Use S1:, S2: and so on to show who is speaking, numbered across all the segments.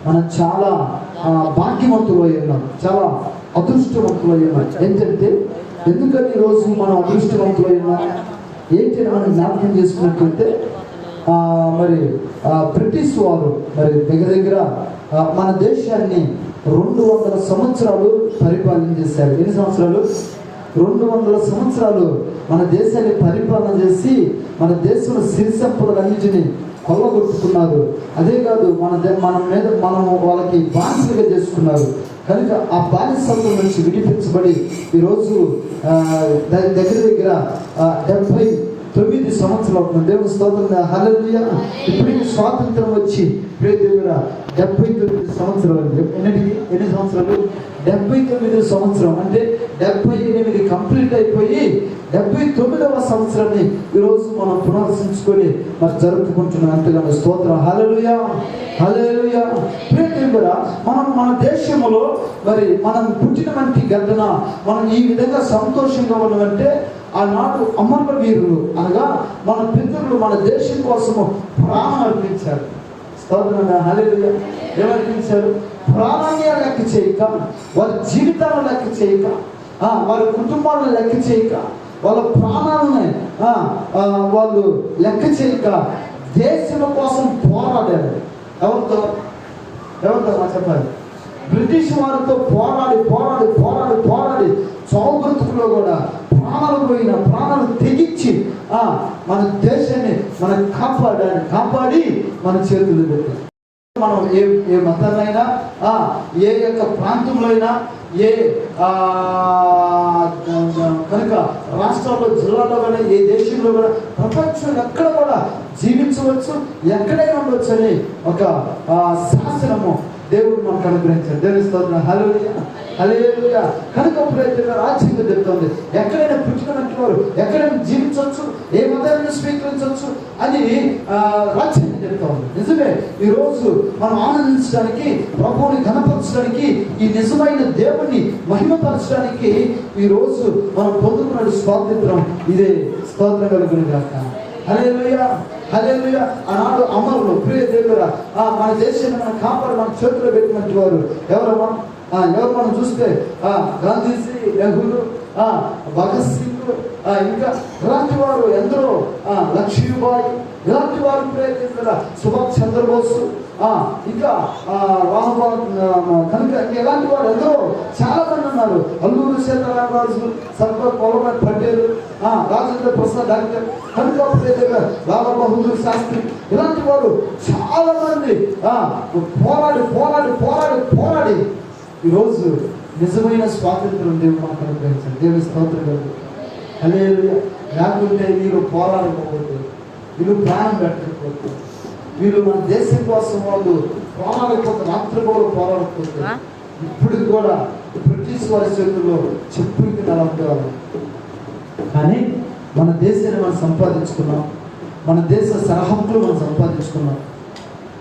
S1: మనం చాలా భాగ్యవంతులై ఉన్నాం, చాలా అదృష్టవంతులై ఉన్నాం. ఏంటంటే ఎందుకని ఈరోజు మనం అదృష్టవంతులై ఉన్నాం ఏంటి మనం జ్ఞాపకం చేసుకున్నట్లయితే మరి బ్రిటిష్ వారు మరి దగ్గర మన దేశాన్ని 200 సంవత్సరాలు పరిపాలన చేశారు. ఎన్ని సంవత్సరాలు? 200 సంవత్సరాలు మన దేశాన్ని పరిపాలన చేసి మన దేశంలో సిరి సంపదలన్నిటిని కొల్లగొట్టుకున్నారు. అదే కాదు మనం వాళ్ళకి బానిసలుగా చేసుకున్నారు. కనుక ఆ బానిసత్వం నుంచి విడిపించబడి ఈరోజు దగ్గర 79 సంవత్సరాలు అవుతుంది. దేవుని స్తోత్రం, హల్లెలూయా. ఇప్పటికి స్వాతంత్రం వచ్చి దేవుడ 79 సంవత్సరాలు. ఎన్ని సంవత్సరాలు? 79 సంవత్సరం. అంటే 78 కంప్లీట్ అయిపోయి 79వ సంవత్సరాన్ని ఈరోజు మనం పునర్శించుకొని మరి జరుపుకుంటున్నాం. అంతేగాని స్తోత్రం, హల్లెలూయా, హల్లెలూయా. దేవుడా, మనం మన దేశంలో మరి మనం పుట్టిన వంటి గడ్డన మనం ఈ విధంగా సంతోషంగా ఉన్నామంటే ఆనాడు అమర వీరులు అనగా మన పితరులు మన దేశం కోసము ప్రాణం అర్పించారు. స్తోత్రం, హల్లెలూయా. ఏమర్పించారు? ప్రాణాన్ని లెక్క చేయక, వారి జీవితాలను లెక్క చేయక, వారి కుటుంబాలను లెక్క చేయక, వాళ్ళ ప్రాణాలను వాళ్ళు లెక్క చేయక దేశం కోసం పోరాడారు. ఎవరితో చెప్పాలి? బ్రిటిష్ వారితో పోరాడి చావు బ్రతుకులో కూడా ప్రాణాలు తెగించి మన దేశాన్ని మనం కాపాడి మన చేతులు పెట్టారు. మనం ఏ మతాన్నైనా ఏ యొక్క ప్రాంతంలో అయినా ఏ కనుక రాష్ట్రాల్లో జిల్లాలో కూడా ఏ దేశంలో కూడా ప్రపంచంలో ఎక్కడ కూడా జీవించవచ్చు, ఎక్కడైనా ఉండవచ్చు అని ఒక శాసనము దేవుడు మనకు అనుగ్రహించారు. దేవుని స్తోత్రం, హల్లెలూయా, హల్లెలూయా. కనుక రాజ్యంగా చెప్తుంది ఎక్కడైనా పుట్టినటువంటి వారు ఎక్కడైనా జీవించవచ్చు, ఏ మతాన్ని స్వీకరించవచ్చు అని రాజ్యంగా చెప్తా ఉంది. నిజమే. ఈరోజు మనం ఆనందించడానికి, ప్రభువుని ఘనపరచడానికి, ఈ నిజమైన దేవుణ్ణి మహిమపరచడానికి ఈరోజు మనం పొందుకున్న స్వాతంత్రం ఇదే. స్తోత్రం కలుగును గాక. హల్లెలూయా, హల్లెలూయా. ఆనాడు అమరులు ప్రియ దేవుడా మన దేశాన్ని మనం కాపాడు మన చేతిలో పెట్టినట్టు వారు ఎవరు మనం చూస్తే గాంధీజీ, నెహ్రూ, భగత్ సింగ్, ఇంకా ఇలాంటి వారు ఎందరో, లక్ష్మీబాయి, ఇలాంటి వారు ప్రియ దేవుడా, సుభాష్ చంద్రబోస్, ఇంకా కనుక ఇలాంటి వారు ఎందరో చాలా మంది ఉన్నారు. అల్లూరి సీతారామరాజు, సర్దార్ వల్లభాయ్ పటేల్, రాజేంద్ర ప్రసాద్, డాక్టర్ కనుక లాలా బహదూర్ శాస్త్రి, ఇలాంటి వారు చాలా మంది పోరాడి ఈరోజు నిజమైన స్వాతంత్రం దేవుడు మనకు అనుగ్రహించాడు. దేవుని స్తోత్రం, హల్లెలూయా. లేకుంటే వీరు పోరాడకపోతే, వీళ్ళు ప్రాణం పెట్టకపోతే, వీళ్ళు మన దేశం కోసం వాళ్ళు పోరాడకపోతే, రాత్రి కూడా పోరాడకపోతే ఇప్పుడు కూడా బ్రిటిష్ వారి చేతుల్లో చెప్పుకి నడవాలి. కానీ మన దేశాన్ని మనం సంపాదించుకున్నాం, మన దేశ సరహద్దులు మనం సంపాదించుకున్నాం.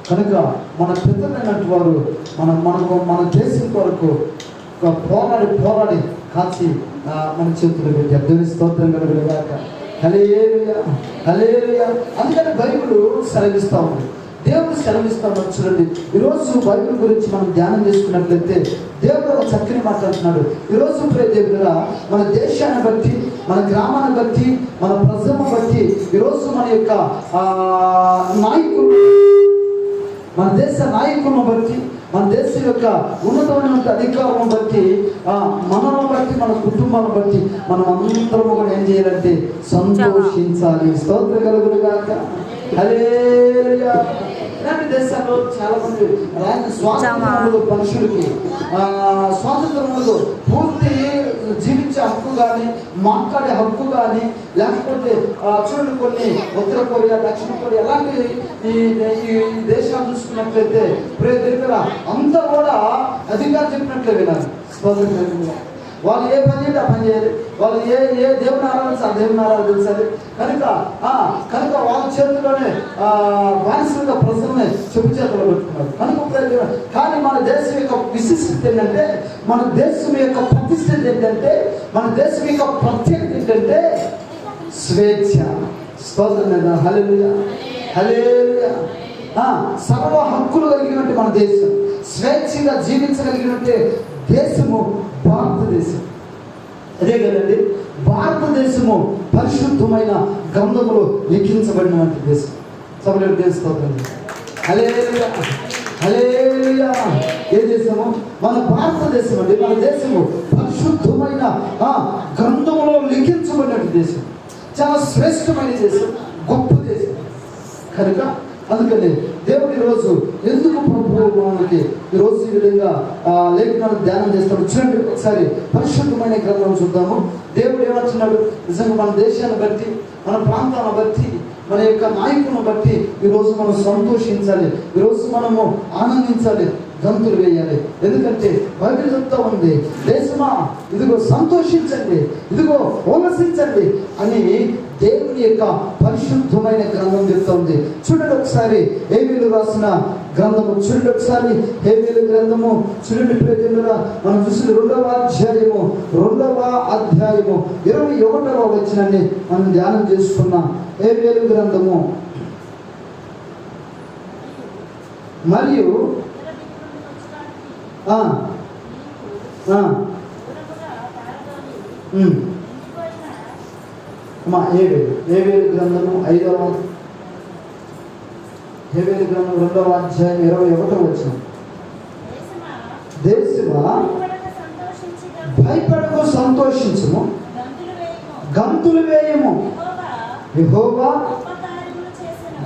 S1: కనుక మన పితరులైనటువంటి వారు మన దేశం కొరకు పోరాడి కాచి మన చేతులు పెట్టారు. దేవుని స్తోత్రం కలుగుగాక. హల్లెలూయా, హల్లెలూయా. అందుకని బైబిల్ సెలవిస్తా ఉంది, దేవుడు సెలవిస్తా ఉన్నాడు. చూడండి, ఈరోజు బైబిల్ గురించి మనం ధ్యానం చేసుకున్నట్లయితే దేవుడు ఒక చక్కని మాట్లాడుతున్నాడు. ఈరోజు ప్రియ దేవుడా, మన దేశాన్ని బట్టి, మన గ్రామాన్ని బట్టి, మన ప్రజలను బట్టి, ఈరోజు మన యొక్క నాయకులు, మన దేశ నాయకులను బట్టి, మన దేశం యొక్క ఉన్నతమైన అధికారులను బట్టి, మనను బట్టి, మన కుటుంబాలను బట్టి మనం అందరము కూడా ఏం చేయాలంటే సంతోషించాలి. స్తోత్రం కలుగును గాక. హల్లెలూయా. ఇలాంటి దేశాల్లో చాలా మంది స్వాతంత్రంలో మనుషులకి స్వాతంత్రంలో పూర్తి జీవించే హక్కు కానీ, మాట్లాడే హక్కు కానీ, లేకపోతే చూడండి కొన్ని ఉత్తర కొరియా, దక్షిణ కొరియా అలాంటి ఈ దేశాలు చూసుకున్నట్లయితే ప్రియ దేవుడా అంతా కూడా అధికారం చెప్పినట్లే వినాలి. స్వాతంత్రంగా వాళ్ళు ఏ పని చేయాలి ఆ పని చేయాలి, వాళ్ళు ఏ దేవుని ఆరాధించి ఆ దేవుని ఆరాధించాలి. కనుక వాళ్ళ చేతుల్లోనే బానిసలుగా ప్రజల్ని చెప్పు చేతులు పెట్టుకున్నారు. కనుక కానీ మన దేశం యొక్క విశిష్టత ఏంటంటే, మన దేశం యొక్క ప్రతిష్టత ఏంటంటే, మన దేశం యొక్క ప్రత్యేకత ఏంటంటే స్వేచ్ఛ. స్తోత్రం, హల్లెలూయా, హల్లెలూయా. సర్వ హక్కులు కలిగినట్టు మన దేశం, సాక్షిగా జీవించగలిగినట్టే దేశము భారతదేశం. అదే కదండి, భారతదేశము పరిశుద్ధమైన గ్రంథములో లిఖించబడినటువంటి దేశం. సభలో దేశం హల్లెలూయా, హల్లెలూయా. ఏ దేశము? మన భారతదేశం అండి. మన దేశము పరిశుద్ధమైన గ్రంథములో లిఖించబడిన దేశం. చాలా శ్రేష్టమైన దేశం, గొప్ప దేశం. కనుక అందుకని దేవుడు ఈరోజు ఎందుకు ప్రభువు మనకి ఈరోజు ఈ విధంగా లేఖనాలు ధ్యానం చేస్తాడు. చూడండి ఒకసారి పరిశుద్ధమైన గ్రంథం చూద్దాము. దేవుడు ఏమంటున్నాడు? నిజంగా మన దేశాన్ని బట్టి, మన ప్రాంతాలను బట్టి, మన యొక్క నాయకులను బట్టి ఈరోజు మనం సంతోషించాలి, ఈరోజు మనము ఆనందించాలి, గంతులు వేయాలి. ఎందుకంటే బైబిల్ చెప్తా ఉంది, దేశమా ఇదిగో సంతోషించండి, ఇదిగో ఉల్లసించండి అని దేవుని యొక్క పరిశుద్ధమైన గ్రంథం చెప్తా ఉంది. చూడండి ఒకసారి హేబేలు రాసిన గ్రంథము చూడండి. ఒకసారి హేబేలు గ్రంథము చూడండి. ప్రియజనులారా, మనం చూసిన 2వ అధ్యాయము 21వ వచనాన్ని మనం ధ్యానం చేసుకున్నాం. హేబేలు గ్రంథము మరియు హేబేలు గ్రంథము 2వ అధ్యాయం 21వ వచనం. దేశమా భయపడకు, సంతోషించుము, గంతులు వేయము, యెహోవా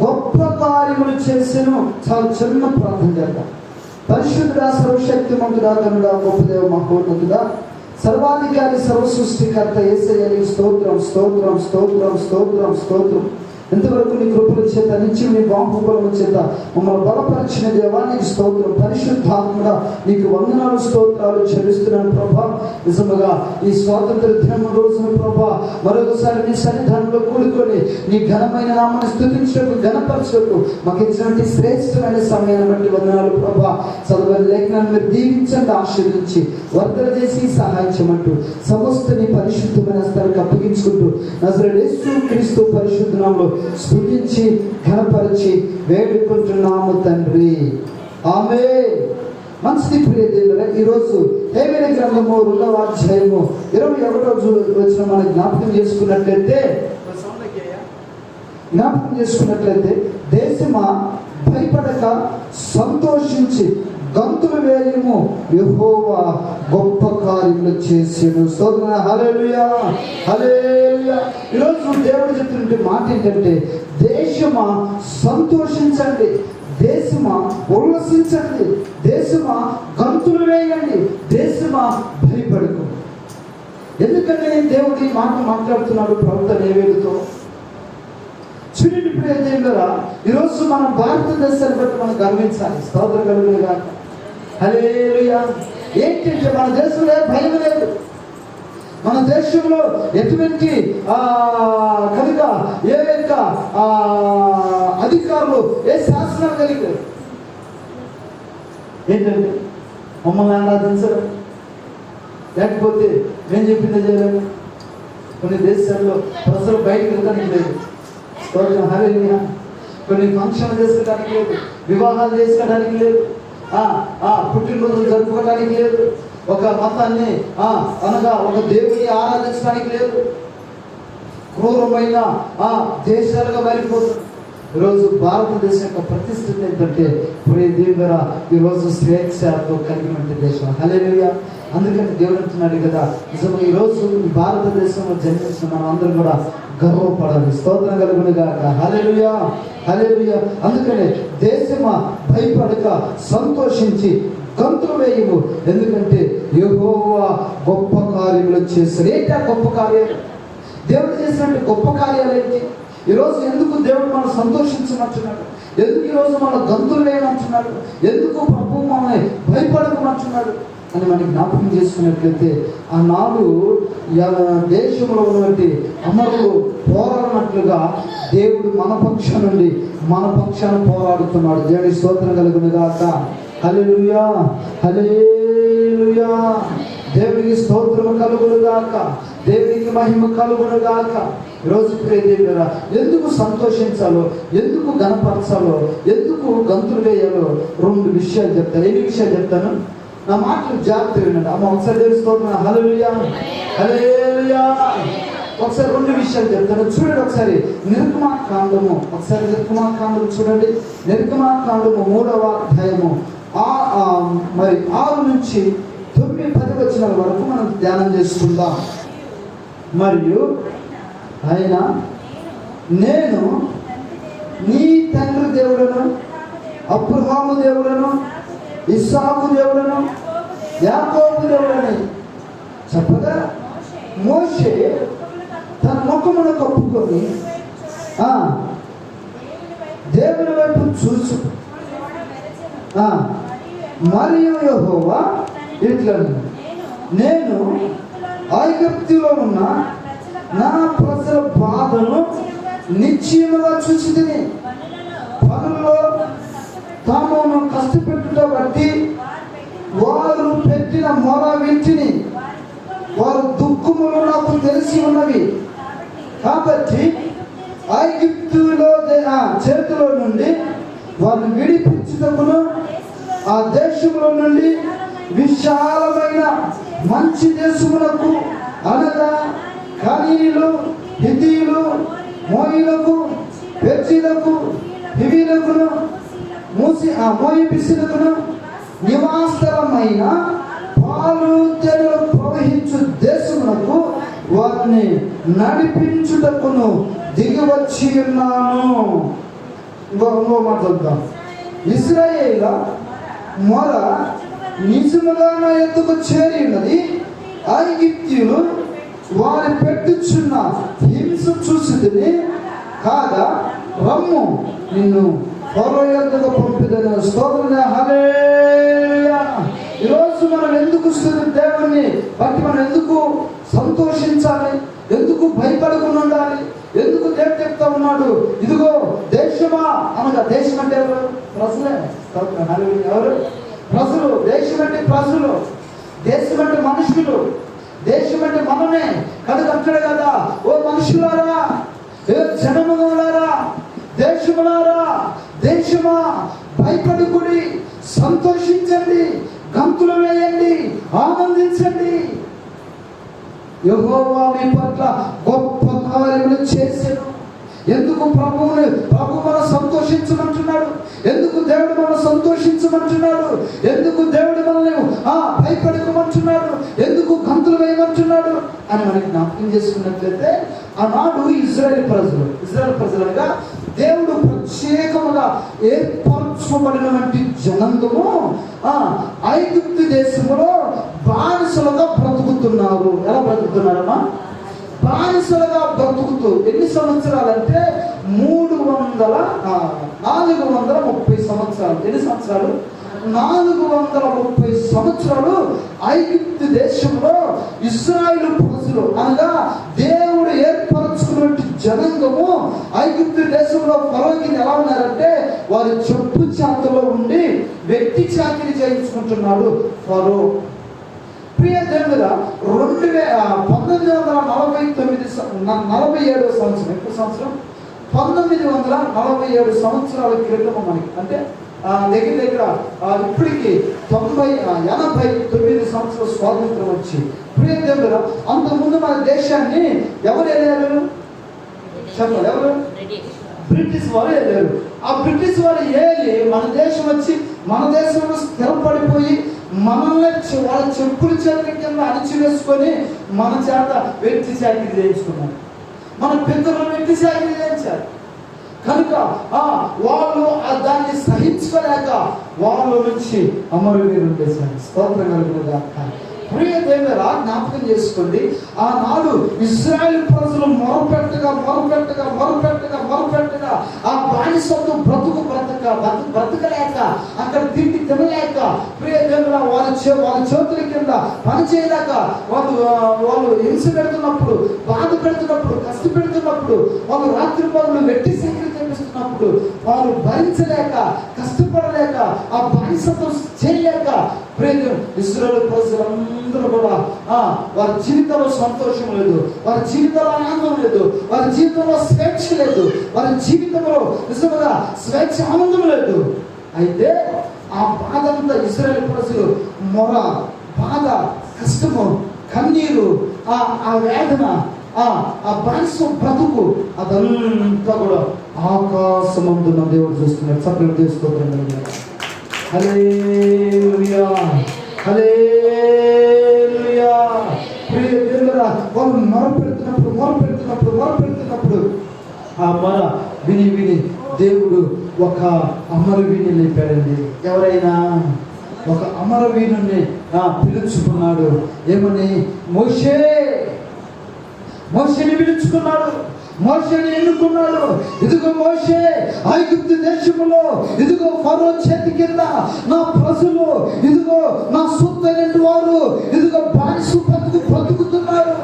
S1: గొప్ప కార్యములు చేసెను. చాలా చిన్న ప్రార్థన చేద్దాం. పరిశుద్ధుడా, సర్వశక్తిమంతుడా, ఘనుడా, గొప్ప దేవ, మహోన్నతుడా, సర్వాధికారి, సర్వసృష్టికర్త యేసయ్య నీకు స్తోత్రం, స్తోత్రం, స్తోత్రం, స్తోత్రం, స్తోత్రం. ఇంతవరకు నీ కృపల చేత, నిత్యం నీ బాహుబలముల చేత మమ్మల్ని బలపరిచిన దేవానికి స్తోత్రం. పరిశుద్ధాత్మడా నీకు వందనాలు, స్తోత్రాలు చెల్లిస్తున్నాను ప్రభా. నిజముగా ఈ స్వాతంత్ర దినం రోజున ప్రభా మరొకసారి నీ సన్నిధానంలో కూడుకొని నీ ఘనమైన నామాన్ని స్తుతించడానికి, ఘనపరచకు మాకు ఇచ్చినటువంటి శ్రేష్టమైన సమయాన్ని బట్టి వందనాలు ప్రభా. చదవని లేఖనాన్ని మీరు దీవించండి, ఆశీర్వదించి వర్ధన చేసి సహాయం చేయమంటూ సమస్త నీ పరిశుద్ధమైన స్థలానికి అప్పగించుకుంటూ నజరేయుడైన యేసు క్రీస్తు పరిశుద్ధ నామములో స్తుతించి ఘనపరిచి వేడుకుంటున్నాము తండ్రి, ఆమేన్. మంచిది ప్రియ దేవుడా, ఈరోజు హేబేలు గ్రంథము 2వ అధ్యాయము 21వ వచనం మనం జ్ఞాపకం చేసుకున్నట్లయితే దేశమా భయపడక సంతోషించి గంతులు వేయము, యెహోవా గొప్ప కార్యములు చేసెను. స్తోత్రం, హల్లెలూయా, హల్లెలూయా. ఈరోజు దేవుడు చెప్తున్న మాట ఏంటంటే, దేశమా సంతోషించండి, దేశమా ఉల్లసించండి, దేశమా గంతులు వేయండి, దేశమా భయపడకు. ఎందుకంటే దేవుడు ఈ మాట మాట్లాడుతున్నాడు ప్రవక్త హేబేలుతో. చూడండి ప్రియ దేవులారా, ఈరోజు మన భారతదేశాన్ని బట్టి మనం గర్వించాలి. స్తోత్రం కలుగును గాక, హల్లెలూయా. ఏంటంటే మన దేశంలో భయం లేదు, మన దేశంలో ఎటువంటి కనుక ఏ యొక్క అధికారులు ఏ శాసనాలు కలిగారు. ఏంటంటే మమ్మల్ని ఆరాధించరు, లేకపోతే నేను చెప్పింది చేయలేదు. కొన్ని దేశాల్లో ప్రజలు బయటకు వెళ్ళడానికి లేదు. హల్లెలూయా. కొన్ని ఫంక్షన్లు చేసుకోవడానికి లేదు, వివాహాలు చేసుకోవడానికి లేదు, పుట్టినరోజులు జరుపుకోవడానికి లేదు, ఒక మతాన్ని అనగా ఒక దేవుని ఆరాధించడానికి లేదు. క్రూరమైన దేశాలుగా మారిపోతుంది. ఈరోజు భారతదేశం యొక్క ప్రతిష్ఠిత ఏంటంటే ప్రియ దేవుడా, ఈరోజు స్వేచ్ఛతో కలిగినటువంటి దేశం. హల్లెలూయా. అందుకని దేవుడు అంటున్నాడు కదా, నిజంగా ఈరోజు భారతదేశంలో జన్మించిన మనం అందరం కూడా గర్వపడాలి. స్తోత్రం కలుగును గాక, హల్లెలూయా, హల్లెలూయా. అందుకనే దేశమా భయపడక సంతోషించి గంతులు వేయము, ఎందుకంటే యెహోవా గొప్ప కార్యములు చేశారు. ఏంటి ఆ గొప్ప కార్యాలు? దేవుడు చేసినట్టు గొప్ప కార్యాలు ఏంటి? ఈరోజు ఎందుకు దేవుడు మనం సంతోషించమంటున్నాడు? ఎందుకు ఈరోజు మన గంతులు వేయమంటున్నాడు? ఎందుకు ప్రభువు మనల్ని భయపడకమంటున్నాడు అని మనం జ్ఞాపకం చేసుకున్నట్లయితే, ఆనాడు దేశంలో ఉన్నటువంటి అమరులు పోరాడినట్లుగా దేవుడు మన పక్షం నుండి మన పక్షాన పోరాడుతున్నాడు. దేవుడి స్తోత్రం కలుగును గాక, హల్లెలూయా, హల్లెలూయా. దేవునికి స్తోత్రం కలుగును గాక, దేవునికి మహిమ కలుగును గాక. ఈరోజు ప్రియదేవులారా, ఎందుకు సంతోషించాలో, ఎందుకు గణపరచాలో, ఎందుకు గంతులు వేయాలో 2 విషయాలు చెప్తాను. ఎన్ని విషయాలు చెప్తాను? నా మాటలు జాగ్రత్త వినండి. అమ్మ ఒకసారి తెలుసుకోవాలి. హల్లెలూయా, హల్లెలూయా. ఒకసారి 2 విషయాలు చెప్తాను. చూడండి ఒకసారి నిర్గమాకాండము, ఒకసారి నిర్గమాకాండము చూడండి. నిర్గమాకాండము 3వ అధ్యాయము మరి 6 నుంచి 9-10 వచనాల వరకు మనం ధ్యానం చేసుకుందాం. మరియు ఆయన, నేను నీ తండ్రి దేవుడను, అబ్రహాము దేవుడను, ఇస్సాకు దేవుడను, యాకోబు దేవుడని చెప్పగా మోషే తన ముఖమును కప్పుకొని దేవుని వైపు చూసు. మరియు యెహోవా ఇట్లా, నేను ఐగుప్తులో ఉన్న నా ప్రజల బాధను నిశ్చయముగా చూసితిని. పనుల్లో తామును కష్టపెట్టుట బట్టి వారు పెట్టిన మొర వింటిని. వారు దుఃఖములు నాకు తెలిసి ఉన్నవి. కాబట్టి ఐగుప్తులో చేతిలో నుండి వారిని విడిపించుటకును, ఆ దేశంలో నుండి విశాలమైన మంచి దేశములకు, అనగా కనీయులు, హిత్తీయులు, మోయిలకు, పెర్జీలకు, హివీలకును, మోయిబీయులకును నివాసమైన పాలు తేనెలు ప్రవహించు దేశమునకు వారిని నడిపించుటకును దిగివచ్చి ఉన్నాను. ఇంకో మాట చూద్దాం. ఇశ్రాయేలు మొర నిజముగా నా ఎద్దుకు చేరి ఉన్నది. ఐగుప్తీయులు వారి పెట్టుచున్న హింస చూసితిని. కాగా రమ్ము, నిన్ను ఫరో యొద్దకు పంపిదను. స్తోత్రం, హల్లెలూయా. ఈరోజు మనం ఎందుకు దేవుణ్ణి బట్టి మనం ఎందుకు సంతోషించాలి? ఎందుకు భయపడకుండా ఉండాలి? ఎందుకు దేవుడు చెప్తా ఉన్నాడు, ఇదిగో దేశమా అనగా, దేశం అంటే ఎవరు? ప్రజలే. ఎవరు? ప్రజలు. దేశం అంటే ప్రజలు, దేశం అంటే మనుషులు, దేశం అంటే మనమే. కనుక అంటాడు కదా, ఓ మనుషులారా, ఏ జనములారా, దేశములారా, దేశమా భయపడుకుడి, సంతోషించండి, గంతులు వేయండి, ఆనందించండి. యెహోవా మీ పట్ల గొప్ప కార్యములు చేశాడు. ఎందుకు ప్రభు మనం సంతోషించమంటున్నాడు? ఎందుకు దేవుడు మనం సంతోషించమంటున్నాడు? ఎందుకు దేవుడు మనల్ని భయపడుకోమంటున్నాడు? ఎందుకు గంతులు వేయమంటున్నాడు అని మనకి జ్ఞాపకం చేసుకున్నట్లయితే, ఆనాడు ఇజ్రాయేల్ ప్రజలుగా దేవుడు ప్రత్యేకముగా ఏర్పరచబడినటువంటి జనాంగము ఐగుప్తు దేశంలో బానిసలుగా బ్రతుకుతున్నారు. ఎలా బ్రతుకుతున్నారమ్మా? బానిసలుగా బ్రతుకుతూ ఎన్ని సంవత్సరాలంటే 430 సంవత్సరాలు. ఎన్ని సంవత్సరాలు? 430 సంవత్సరాలు ఐగుప్తు దేశంలో ఇశ్రాయేలు ప్రజలు, అనగా దేవుడు ఏర్పరచుకున్నటువంటి జనాంగము ఐగుప్తు దేశంలో ఫరోకి ఎలా ఉన్నారంటే, వారి చెప్పు చేతలో ఉండి వ్యక్తి చాకిరీ చేయించుకుంటున్నాడు ఫరో. ప్రియ దేవుడా, 1947 సంవత్సరం, ఎప్పుడు సంవత్సరం? 1947 సంవత్సరాల క్రితం మనకి, అంటే దగ్గర ఇప్పటికి 89 సంవత్సరాల స్వాతంత్రం వచ్చి, ప్రియ దేవుడా, అంతకుముందు మన దేశాన్ని ఎవరు వెళ్ళారు చెప్పాలి? ఎవరు? బ్రిటిష్ వారు వెళ్ళారు. ఆ బ్రిటిష్ వారు ఏలి మన దేశం వచ్చి మన దేశంలో స్థిరపడిపోయి మనల్ని వాళ్ళ చెప్పుల చేతుల కింద అణిచివేసుకొని మన చేత వ్యక్తి చాకిరీ చేయించుకున్నారు. మన పితరులు వ్యక్తి చాకిరీ చేయించారు. కనుక వాళ్ళు దాన్ని సహించుకోలేక వాళ్ళ నుంచి అమరవీరులు చేశారు. స్తోత్రం కలుగునుగాక. ప్రియ దేవుడా, జ్ఞాపకం చేసుకోండి, ఆనాడు ఇశ్రాయేల్ ప్రజలు మొరపెట్టగా ఆ బానిసత్వం బ్రతకలేక, అక్కడ తిండి తినలేక, ప్రియ దేవుడా, వాళ్ళ చేతుల కింద పని చేయలేక, వాళ్ళు హింస పెడుతున్నప్పుడు, బాధ పెడుతున్నప్పుడు, కష్టపెడుతున్నప్పుడు, వాళ్ళు రాత్రి పనులు వెట్టి సంఖ్యలు చేపిస్తున్నప్పుడు ఉన్నప్పుడు వారు భరించలేక, కష్టపడలేక, ఆ బానిసత్వం చేయలేక ఇశ్రాయేలు ప్రజలందరూ కూడా వారి జీవితంలో సంతోషం లేదు, వారి జీవితంలో ఆనందం లేదు, వారి జీవితంలో స్వేచ్ఛ లేదు, వారి జీవితంలో నిజంగా స్వేచ్ఛ ఆనందం లేదు. అయితే ఆ బాధ అంతా ఇశ్రాయేలు ప్రజలు మొర, బాధ, కష్టము, కన్నీరు, ఆ వేదన, ఆ బానిసం బ్రతుకు అదంతా కూడా ఆకాశమందున దేవుడు చూస్తున్నాడు. చప్పట్లు తీసుకోవాలి. హల్లెలూయా, హల్లెలూయా. ప్రియ దేవుడా, వాళ్ళు మొరపెడుతున్నప్పుడు ఆ మొర విని దేవుడు ఒక అమరవీణి లేపాడండి. ఎవరైనా ఒక అమరవీణుని పిలుచుకున్నాడు. ఏమని? మోషేని పిలుచుకున్నాడు, మోషేని ఎన్నుకున్నాడు. ఇదిగో మోషే, ఐగుప్తు దేశములో ఇదిగో ఫరో చేతి కింద నా ప్రజలు, ఇదిగో నా సొత్తైన వారు ఇదిగో బానిస బ్రతుకుతున్నారు,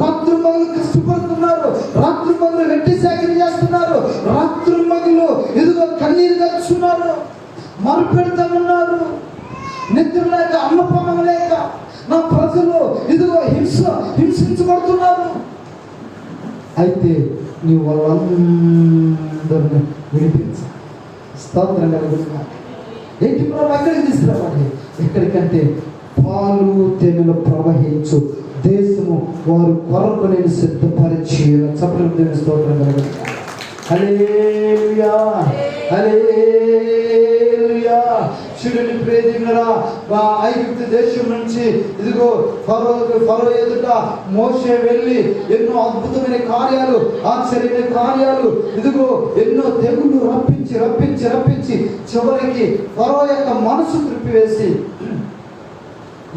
S1: రాత్రి మగులు కష్టపడుతున్నారు, రాత్రి మగులు వెట్టి సేకరణ చేస్తున్నారు, రాత్రి మగులు ఇదిగో కన్నీరు తెచ్చున్నారు, మరుపెడతామన్నారు, నిద్ర లేక, అన్నపానం లేక నా ప్రజలు ఇదిగో హింసించబడుతున్నారు. అయితే నీవు వాళ్ళందరినీ విడిపించు. స్తోత్రం కలుగుతున్నా. ఏంటి ప్రభు ఎక్కడికి తీసుకురావాలి? ఎక్కడికంటే పాలు తేనెలు ప్రవహించు దేశము వారు కొరకు నేను సిద్ధపరిచి. చప్పట్లు స్తోత్రం కలుగుతున్నా. హల్లెలూయా, హల్లెలూయా. చూడండి ప్రియదేవులారా, ఐగుప్తు దేశం నుంచి ఇదిగో ఫరో ఎదుట మోషే వెళ్ళి ఎన్నో అద్భుతమైన కార్యాలు, ఆశ్చర్యమైన కార్యాలు, ఇదిగో ఎన్నో తెగుళ్ళు రప్పించి చివరికి ఫరో యొక్క మనసు త్రిప్పివేసి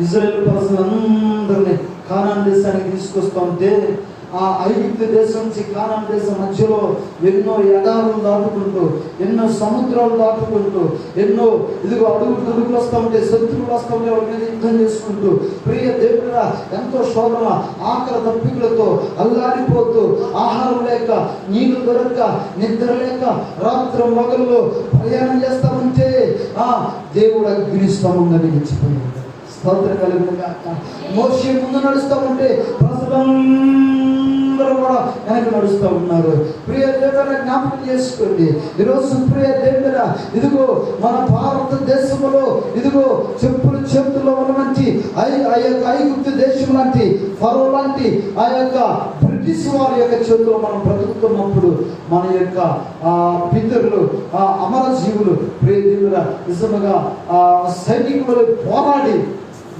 S1: ఇశ్రాయేలు ప్రజలందరినీ కానాను దేశానికి తీసుకొస్తూ ఉంటే ఆ ఐగుప్తు దేశం నుంచి కానాను దేశం మధ్యలో ఎన్నో ఎడారులు దాటుకుంటూ, ఎన్నో సముద్రాలు దాటుకుంటూ, ఎన్నో ఇదిగో అడుగులు వస్తూ ఉంటే, శత్రువులు వస్తూ ఉంటే వాళ్ళ మీద యుద్ధం చేసుకుంటూ, ప్రియ దేవుడా ఎంతో శోధన, ఆకలి దప్పికలతో అల్లాడిపోతూ, ఆహారం లేక, నీళ్లు దొరక్క, నిద్ర లేక, రాత్రి మగల్లో ప్రయాణం చేస్తూ ఉంటే దేవుడు అగ్నిస్తంభంగా నిలిచిపోయింది. స్తోత్రం కలుగునుగా. మోషే ముందు నడుస్తూ ఉంటే ప్రజలందరూ కూడా వెనక నడుస్తూ ఉన్నారు. ప్రియ దేవుడ జ్ఞాపకం చేసుకోండి. ఈరోజు ప్రియ దేవుడ ఇదిగో మన భారతదేశంలో ఇదిగో చెప్పులు చేతుల్లో ఉన్నటువంటి ఆ యొక్క ఐగుప్తు దేశం లాంటి, ఫరో లాంటి ఆ యొక్క బ్రిటిష్ వారి యొక్క చేతుల్లో మనం బ్రతుకుతున్నప్పుడు మన యొక్క పితరులు, అమరజీవులు ప్రియ దేవుడ నిజముగా సైనికులు పోరాడి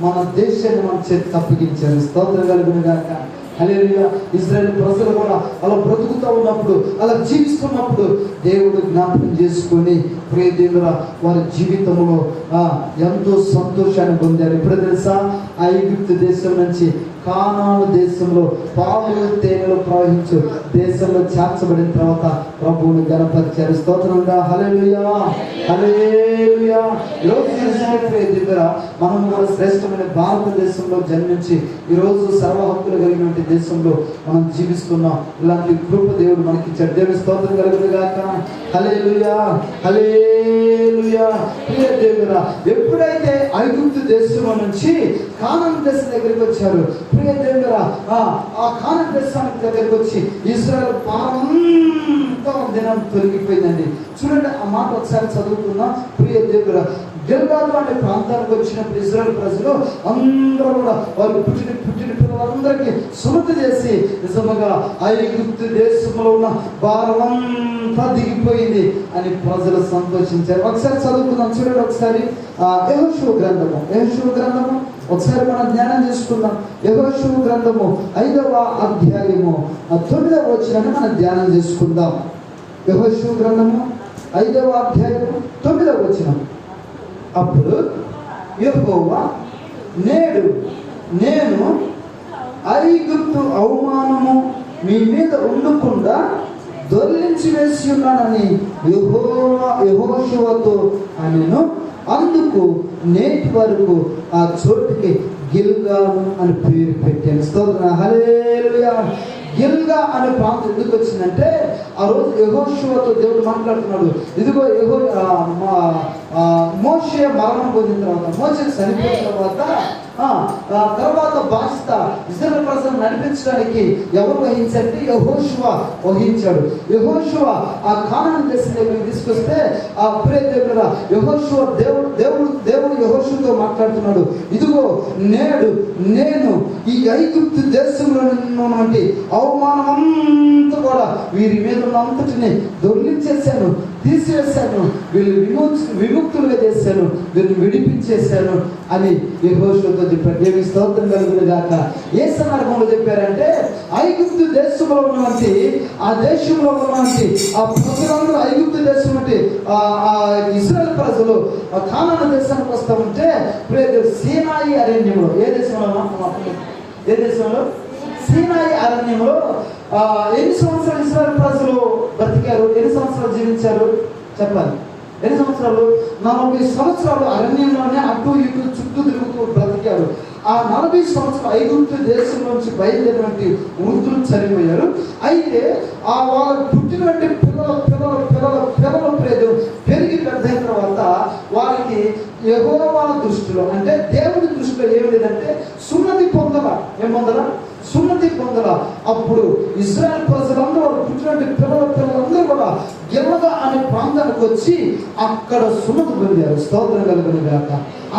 S1: మన దేశాన్ని మన చేతి తప్పిగించారు. స్తోత్రం కలుగునుగాక. హల్లెలూయా. ఇశ్రాయేలు ప్రజలు కూడా అలా బ్రతుకుతూ ఉన్నప్పుడు, అలా జీవిస్తున్నప్పుడు దేవుడు జ్ఞాపకం చేసుకొని ప్రియ దేవుడా వారి జీవితంలో ఎంతో సంతోషాన్ని పొందారు. ఇప్పుడు తెలుసా, ఐగుప్తు దేశం నుంచి కానాను దేశంలో పాలు తేనెలు ప్రవహించు దేశంలో చేర్చబడిన తర్వాత ప్రభువుని గణపరిచారు. స్తోత్రంగా. హల్లెలూయా, హల్లెలూయా. ఈరోజు మనం కూడా శ్రేష్టమైన భారతదేశంలో జన్మించి ఈరోజు సర్వ హక్కులు కలిగినటువంటి దేశంలో మనం జీవిస్తున్నాం. ఇలాంటి కృప దేవుడు మనకి ఇచ్చాడు. దేవుని స్తోత్రం కలుగునుగాక. హల్లెలూయా, హల్లెలూయా. ప్రియ దేవుడా, ఎప్పుడైతే ఐగుప్తు దేశంలో నుంచి కానాను దేశం దగ్గరికి వచ్చారు, ప్రియ దేవుడా ఆ కానాను దేశానికి దగ్గరికి వచ్చి ఇశ్రాయేలు పాపంతో దినం తొలగిపోయిందండి. చూడండి ఆ మాట ఒకసారి చదువుకుందాం. ప్రియ దేవుడా, గిల్గాలు అనే ప్రాంతానికి వచ్చినప్పుడు ఇశ్రాయేలు ప్రజలు అందరూ కూడా వారు పుట్టిన పిల్లలందరికీ సున్నతి చేసి నిజముగా ఐగుప్తు దేశంలో ఉన్న భారమంతా దిగిపోయింది అని ప్రజలు సంతోషించారు. ఒకసారి చదువుకుందాం. చూడండి ఒకసారి యెహోషువ గ్రంథము ఒకసారి మనం ధ్యానం చేసుకుందాం. యెహోషువ గ్రంథము 5వ అధ్యాయము 9వ వచనాన్ని మనం ధ్యానం చేసుకుందాం. యెహోషువ గ్రంథము 5వ అధ్యాయము 9వ వచనం. అప్పుడు యెహోవా, నేను ఐగుప్తు అవమానము మీ మీద ఉండకుండా దొర్లించి వేసి ఉన్నానని యెహోషువతో అనెను. అందుకు నేటి వరకు ఆ చోటుకి గిల్గాలు అని పేరు పెట్టాను. స్తోత్రం. హల్లెలూయా. గిల్గా అనే ప్రాంతం ఎందుకు వచ్చిందంటే ఆ రోజు యెహోషువతో దేవుడు మాట్లాడుతున్నాడు. ఇదిగో మోషే మరణం పొందిన తర్వాత, మోషే చనిపోయిన తర్వాత బాధ్యత ఇశ్రాయేలు ప్రజలను నడిపించడానికి ఎవరు వహించారంటే యెహోషువ వహించాడు. యెహోషువ ఆ కానాను దేశంలోకి తీసుకొస్తే ఆ ప్రియ దేవుడా యెహోషువ దేవుడు యెహోషువతో మాట్లాడుతున్నాడు. ఇదిగో నేను ఈ ఐగుప్తు దేశంలో ఉన్నటువంటి అవమానం అంతా కూడా వీరి మీద ఉన్న అంతటిని దొర్లించేశాను, తీసివేశాను, వీళ్ళు విముక్తులుగా చేశాను, వీరిని విడిపించేశాను అని యెహోషువతో చెప్పారు. దేవుని స్తోత్రం కలుగును గాక. ఏ సందర్భంలో చెప్పారంటే ఐగుప్తు దేశంలో ఉన్నటువంటి ఆ దేశంలో ఉన్నటువంటి ఆ ప్రజలందరూ ఐగుప్తు దేశం అంటే ఆ ఇశ్రాయేలు ప్రజలు కానాను దేశానికి వస్తూ ఉంటే సీనాయి అరణ్యంలో ఏ దేశంలో సీనాయి అరణ్యంలో ఎన్ని సంవత్సరాలు ఇశ్రాయేలు ప్రజలు బ్రతికారు? ఎన్ని సంవత్సరాలు జీవించారు చెప్పాలి? ఎన్ని సంవత్సరాలు? 40 సంవత్సరాలు అరణ్యంలోనే అటు ఇటు చుట్టూ తిరుగుతూ బ్రతికారు. ఆ 40 సంవత్సరాలు ఐగుప్తు దేశం నుంచి బయలుదేరినటువంటి వృద్ధులు చనిపోయారు. అయితే ఆ వాళ్ళకు పుట్టినటువంటి పిల్లల పెరిగి పెద్దయిన తర్వాత వారికి యెహోవా దృష్టిలో అంటే దేవుని దృష్టిలో ఏమి లేదంటే సున్నతి పొందలా. ఏం పొందలా? సున్నతి పొందలా. అప్పుడు ఇశ్రాయేలు ప్రజలందరూ వాళ్ళు పుట్టినటువంటి పిల్లలందరూ కూడా గిల్గా అనే ప్రాంతానికి వచ్చి అక్కడ సున్నతి పొందారు. స్తోత్రం కలుగును గాక.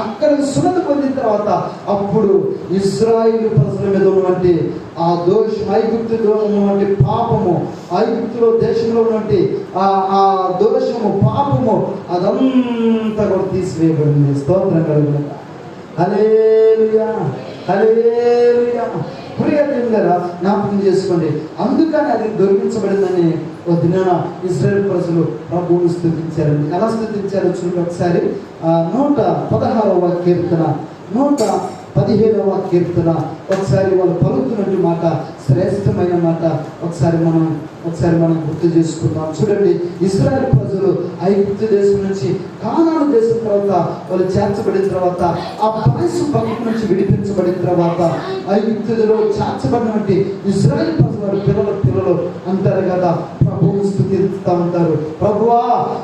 S1: అక్కడ సున్నతి పొందిన తర్వాత అప్పుడు ఇశ్రాయేలు ప్రజల మీద ఉన్నటువంటి ఆ దోషం, ఐగుప్తులో ఉన్నటువంటి పాపము, ఐగుప్తులో దేశంలో ఉన్నటువంటి ఆ దోషము, పాపము అదంతా కూడా తీసివేయబడింది. స్తోత్రం కలుగును గాక. హల్లెలూయా, హల్లెలూయా. ప్రియ దేవులారా జ్ఞాపకం చేసుకోండి. అందుకని అది దొరికించబడిందని ఒక దినాన ఇశ్రాయేలు ప్రజలు ప్రభువుని స్తుతించారండి. ఎలా స్తుతించారో చూడండి ఒకసారి. 116వ కీర్తన, 117వ కీర్తన ఒకసారి వాళ్ళు పలుకుతున్నట్టు మాట, శ్రేష్టమైన మాట ఒకసారి మనం గుర్తు చేసుకుందాం. చూడండి, ఇశ్రాయేలు ప్రజలు ఐగుప్తు దేశం నుంచి కానాను దేశం తర్వాత వాళ్ళు చేర్చబడిన తర్వాత ఆ బానిస పక్కన నుంచి విడిపించబడిన తర్వాత ఐగుప్తులో చేర్చబడినటువంటి ఇశ్రాయేలు ప్రజలు పిల్లలు అంటారు కదా, ప్రభువుని స్తుతిస్తూ ఉంటారు. ప్రభువా,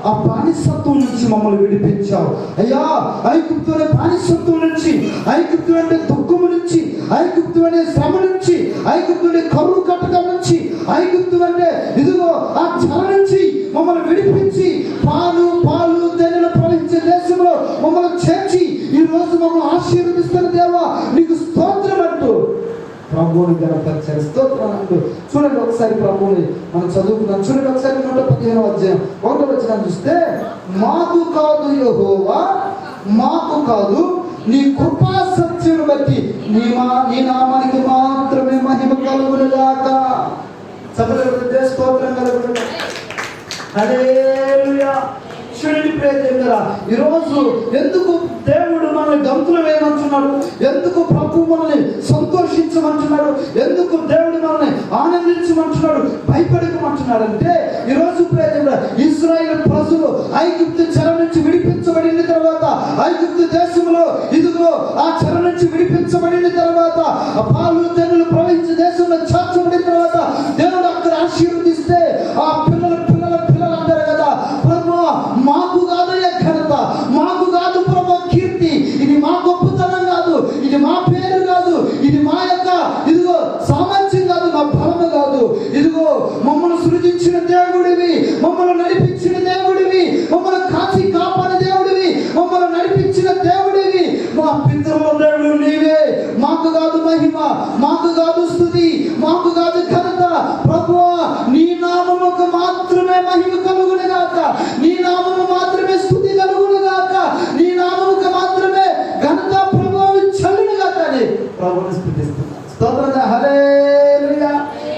S1: ఆ బానిసత్వం నుంచి మమ్మల్ని విడిపించావు అయ్యా. ఐగుప్తు అనే బానిసత్వం నుంచి, ఐగుప్తు అంటే దుఃఖము నుంచి, ఐగుప్తు అనే శ్రమ నుంచి, ఐగుప్తు అనే కరువు కట్టడం నుంచి, ఐగుప్తు అంటే ఇదిగో ఆ చెర నుంచి మమ్మల్ని విడిపించి పాలు తేనెలు ప్రవహించే దేశంలో మమ్మల్ని చేర్చి ఈ రోజు మమ్మల్ని ఆశీర్వదిస్తున్న దేవా నీకు స్తోత్రం అంటూ ప్రభువుని గణపరిచారు. స్తోత్రం అంటూ చూడండి ఒకసారి ప్రభువుని మనం చదువుకున్నాం. చూడండి ఒకసారి 115వ అధ్యాయం 1వ వచనం చూస్తే, మాకు కాదు యెహోవా, మాకు కాదు నీ కృపా సత్యను బట్టి నీ నామానికి మాత్రమే మహిమ కలుగును గాక. సభలో స్తోత్రం కలుగును గాక. హల్లెలూయా. చూడండి ప్రియ దేవులారా, ఈరోజు ఎందుకు దేవుడు మనల్ని గంతులు వేయమంటున్నాడు? ఎందుకు ప్రభు మనల్ని సంతోషించమంటున్నాడు? ఎందుకు దేవుడు మనల్ని ఆనందించమంటున్నాడు, భయపడకమంటున్నాడు అంటే ఈరోజు ప్రియ దేవులారా, ఇశ్రాయేలు ప్రజలు ఐగుప్తు చెర నుంచి విడిపించబడిన తర్వాత, ఐగుప్తు దేశంలో ఇదిగో ఆ చెర నుంచి విడిపించబడిన తర్వాత, పాలు తేనెలు ప్రవహించే దేశంలో చేర్చబడిన తర్వాత దేవుడు అక్కడ ఆశీర్వదిస్తే ఆ పిల్లలు అంటారు కదా, ప్రభు మాకు కాదు ఘనత, మాకు కాదు ప్రభు కీర్తి, ఇది మా గొప్పతనం కాదు, ఇది మా పేరు కాదు, ఇది మా యొక్క ఇదిగో సామర్థ్యం కాదు, మా బలము కాదు, ఇదిగో మమ్మల్ని సృజించిన దేవుడివి, మమ్మల్ని నడిపించిన దేవుడివి, మమ్మల్ని కాచి కాపాడే దేవుడివి, మమ్మల్ని నడిపించిన దేవుడివి, మా పితరుల దేవుడు నీవే. మాకు కాదు మహిమ, మాకు కాదు స్తుతి, మాకు కాదు ఘనత, ప్రభువా నీ నామముకు మాత్రమే మహిమ కలుగును గాక, నీ నామము మాత్రమే స్తుతి కలుగును గాక, నీ నామముకు మాత్రమే ఘనత ప్రభావం చెల్లును గాక అని ప్రభువుని స్తుతిస్తున్నాను. స్తోత్రం. హల్లెలూయా.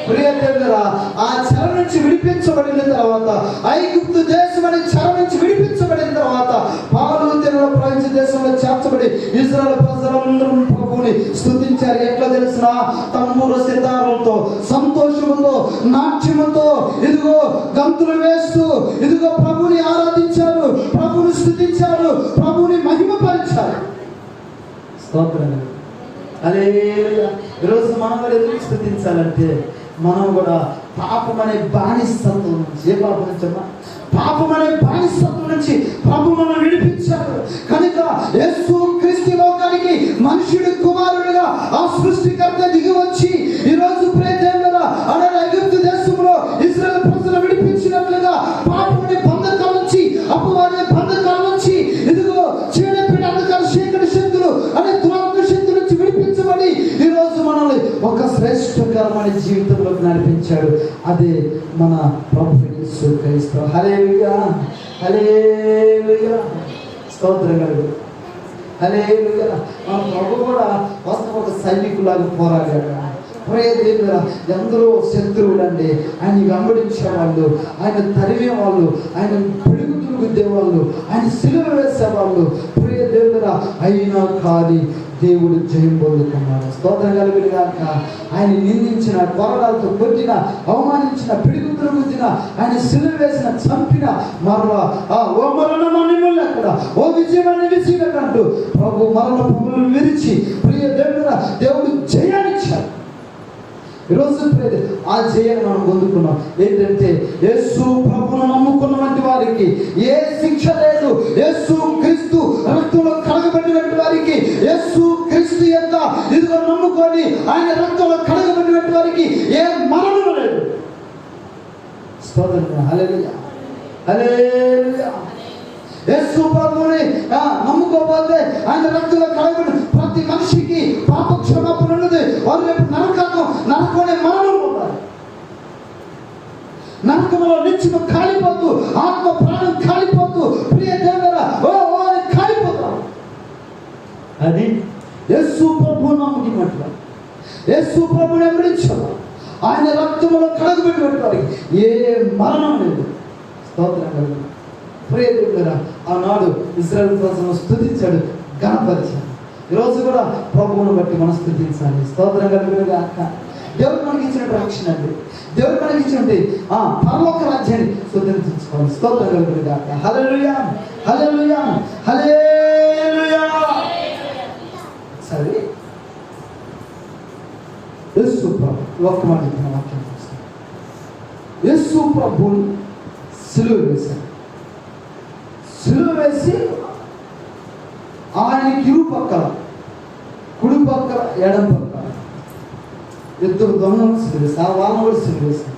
S1: ప్రియ దేవులారా, ఆ చెర నుంచి విడిపించబడిన తర్వాత, ఐగుప్తు దేశం అనే చెర నుంచి విడిపించబడిన తర్వాత, పాలు తేనెలు ప్రవహించే దేశంలో చేర్చబడి ఇశ్రాయేలు ప్రజలందరూ ప్రభువుని స్తుతించారు. ఎట్లా తెలిసిన? తంబూరు సితారంతో, సంతోషముతో, నాట్యముతో, ఇదిగో గంతులు వేస్తూ ఇదిగో ప్రభువుని ఆరాధించారు, ప్రభువుని స్తుతించారు, ప్రభువుని మహిమపరిచారు. స్తోత్రం. హల్లెలూయా. ఈరోజు మనం ఎందుకు స్తుతించాలంటే మనం కూడా పాపం అనే బానిసత్వం నుంచి, ఏ పాపం నుంచి అమ్మా? పాపం అనే బానిసత్వం నుంచి ప్రభు మనం విడిపించాడు కనుక యేసు క్రీస్తు లోకానికి మనుషుడి కుమారుడిగా ఆ సృష్టికర్త దిగి వచ్చి ఈరోజు ప్రేదేవుల అనే ఐగుప్తు దేశంలో ఇశ్రాయేలు ప్రజలు విడిపించినట్లుగా పాపం అనే బంధకాల నుంచి, అపవాది బంధకాల నుంచి, ఇదిగో చీడపీడ అంధకార శేఖర శక్తులు అనే దురాత్మ శక్తుల నుంచి విడిపించబడి ఈరోజు మనల్ని ఒక శ్రేష్టకరమైన జీవితంలోకి నడిపించాడు. అదే మన ప్రభు యేసు క్రీస్తు. హల్లెలూయా, హల్లెలూయా, స్తోత్రం కలుగును. హల్లెలూయా. మన ప్రభు కూడా ఒక సైనికులాగా పోరాడాడు. ప్రియదేవుడా, ఎందరో శత్రువులండి ఆయన వెంబడించేవాళ్ళు, ఆయన తరిమేవాళ్ళు, ఆయన పిడుగు తిరుగుద్దేవాళ్ళు, ఆయన సిలువ వేసేవాళ్ళు. ప్రియదేవుడా, అయినా కానీ దేవుడు జయం పొందుకున్నాడు. స్తోత్రం కలుగును గాక. ఆయన నిందించిన, కొరడాలతో కొట్టిన, అవమానించిన, పిడుగు తిరుగుతున్న, ఆయన సిలువ వేసిన, చంపిన, మరలా ఓ మరణం ఎక్కడ, ఓ విజయమని విజయకంటూ ప్రభు మరణ పువ్వులను విరిచి ప్రియ దేవుడు జయాన్నిచ్చాడు. ఈరోజు ఆ జయాన్ని మనం పొందుకున్నాం. ఏంటంటే యేసు ప్రభువును నమ్ముకున్న వంటి వారికి ఏ శిక్ష లేదు. యేసు క్రీస్తు రక్తంలో కడగబడినటువంటి వారికి, యేసు క్రీస్తు యొక్క ఇదిగో నమ్ముకొని ఆయన రక్తంలో కడగబడినటువంటి వారికి ఏ మరణం లేదు. స్తోత్రం. హల్లెలూయా, హల్లెలూయా. యేసు ప్రభువుని నమ్ముకోకపోతే ఆయన రక్తంలో కడగబడి ప్రతి మనిషికి పాప క్షమాపణ ఉన్నది. వారు రేపు నరకమనే మరణం పొందాలి. నరకంలో నిత్యము కాలిపోతూ, ఆత్మ ప్రాణం కాలిపోతూ, ప్రియ దేవుడా కాలిపోతాం. అది యేసు ప్రభువు నమ్ముకున్నట్లు, యేసు ప్రభువుని వెంబడించారు, ఆయన రక్తంలో కడగబెట్టినట్టు వారికి ఏ మరణం లేదు. స్తోత్రం కలుగును. ప్రియ దేవుడా, ఆనాడు ఇశ్రాయేలు ప్రజలను స్తుతించాడు, ఘనపరిచాడు. ఈరోజు కూడా ప్రభువును బట్టి మనం స్తుతించాలి. స్తోత్రం కలుగును గాక. దేవుడు మనకి ఇచ్చినట్టు రక్షణ అండి, దేవుడు మనకి ఇచ్చినట్టు పరలోక రాజ్యాన్ని స్తుతించుకోవాలి. స్తోత్రం కలుగును గాక. హల్లెలూయా, హల్లెలూయా, హల్లెలూయా. సరే, యేసు ప్రభు ఒక్క మాట వాక్యం చూస్తాం. యేసు ప్రభువుని సిలువ వేశారు. సిలువ వేసి ఆయనకి ఇరు పక్కల, కుడి పక్కల, ఎడం పక్కల ఇద్దరు దొంగలను సిలువ వేసి ఆ వాళ్ళని కూడా సిలువ వేశారు.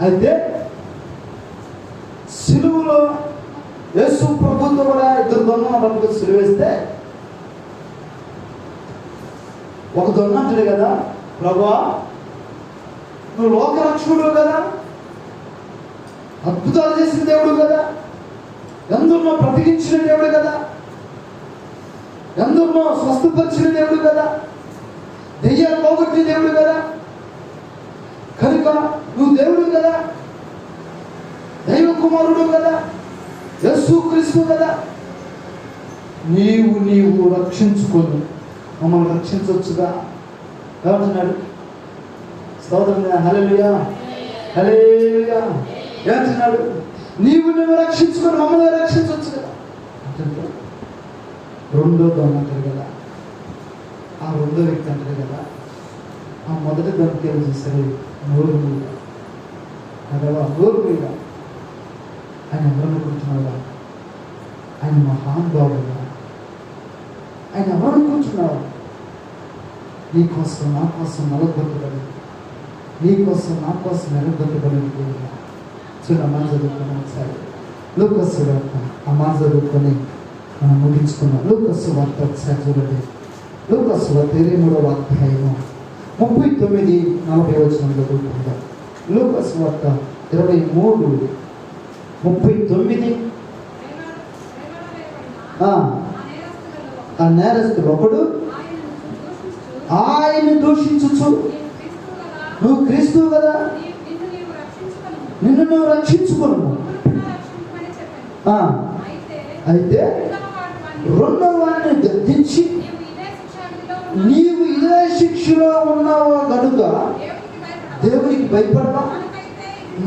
S1: అయితే సిలువలో యేసు ప్రభుతో కూడా ఇద్దరు దొంగలను సిలువ వేస్తే ఒక దొంగ అంటాడు కదా, ప్రభువా నువ్వు లోకరక్షకుడు కదా, అద్భుతాలు చేసిన దేవుడు కదా, ఎందరినో బ్రతికించిన దేవుడు కదా, ఎందరినో స్వస్థపరిచిన దేవుడు కదా, దెయ్యాలు పోగొట్టిన దేవుడు కదా, కనుక నువ్వు దేవుడు కదా, దైవ కుమారుడు కదా, యేసు క్రీస్తు కదా, నీవు రక్షించుకొని మమ్మల్ని రక్షించవచ్చుగా ఏమంటున్నాడు? స్తోత్రం. హల్లెలూయా, హల్లెలూయా. ఏమంటున్నాడు? నువ్వు రక్షించుకొని మమ్మల్ని రక్షించవచ్చు కదా. రెండో దొంగ అంటారు కదా, ఆ రెండో వ్యక్తి అంటారు కదా, ఆ మొదటి దొంగకి ఏం చేశారు? నోరు మీద అదవా, నోరు మీద ఆయన ఎవరనుకుంటున్నావా? ఆయన మహానుభావుడా, ఆయన ఎవరనుకుంటున్నావా? నీ కోసం నా కోసం నలగొట్టబడి, నీ కోసం నా కోసం నిలబెట్టబడింది దేవుడా. చూడ అమ్మ చదువుకున్నాం ఒకసారి లూకాసు వార్త, అమ్మ చదువుకొని మనం ముగించుకున్నాం. లూకాసు వార్త ఒకసారి చూడండి. లూకాసు వార్త 23వ అధ్యాయము 39-40 వచనంలో చదువుకుందాం. లూకాసు వార్త 23:39. ఆ నేరస్తుడు ఒకడు ఆయన దూషించుచు, నువ్వు క్రీస్తువు కదా, నిన్ను నువ్వు రక్షించుకోను. అయితే రెండవ వాడిని గద్దించి, నీవు ఇదే శిక్షలో ఉన్నావో కనుక దేవునికి భయపడవా?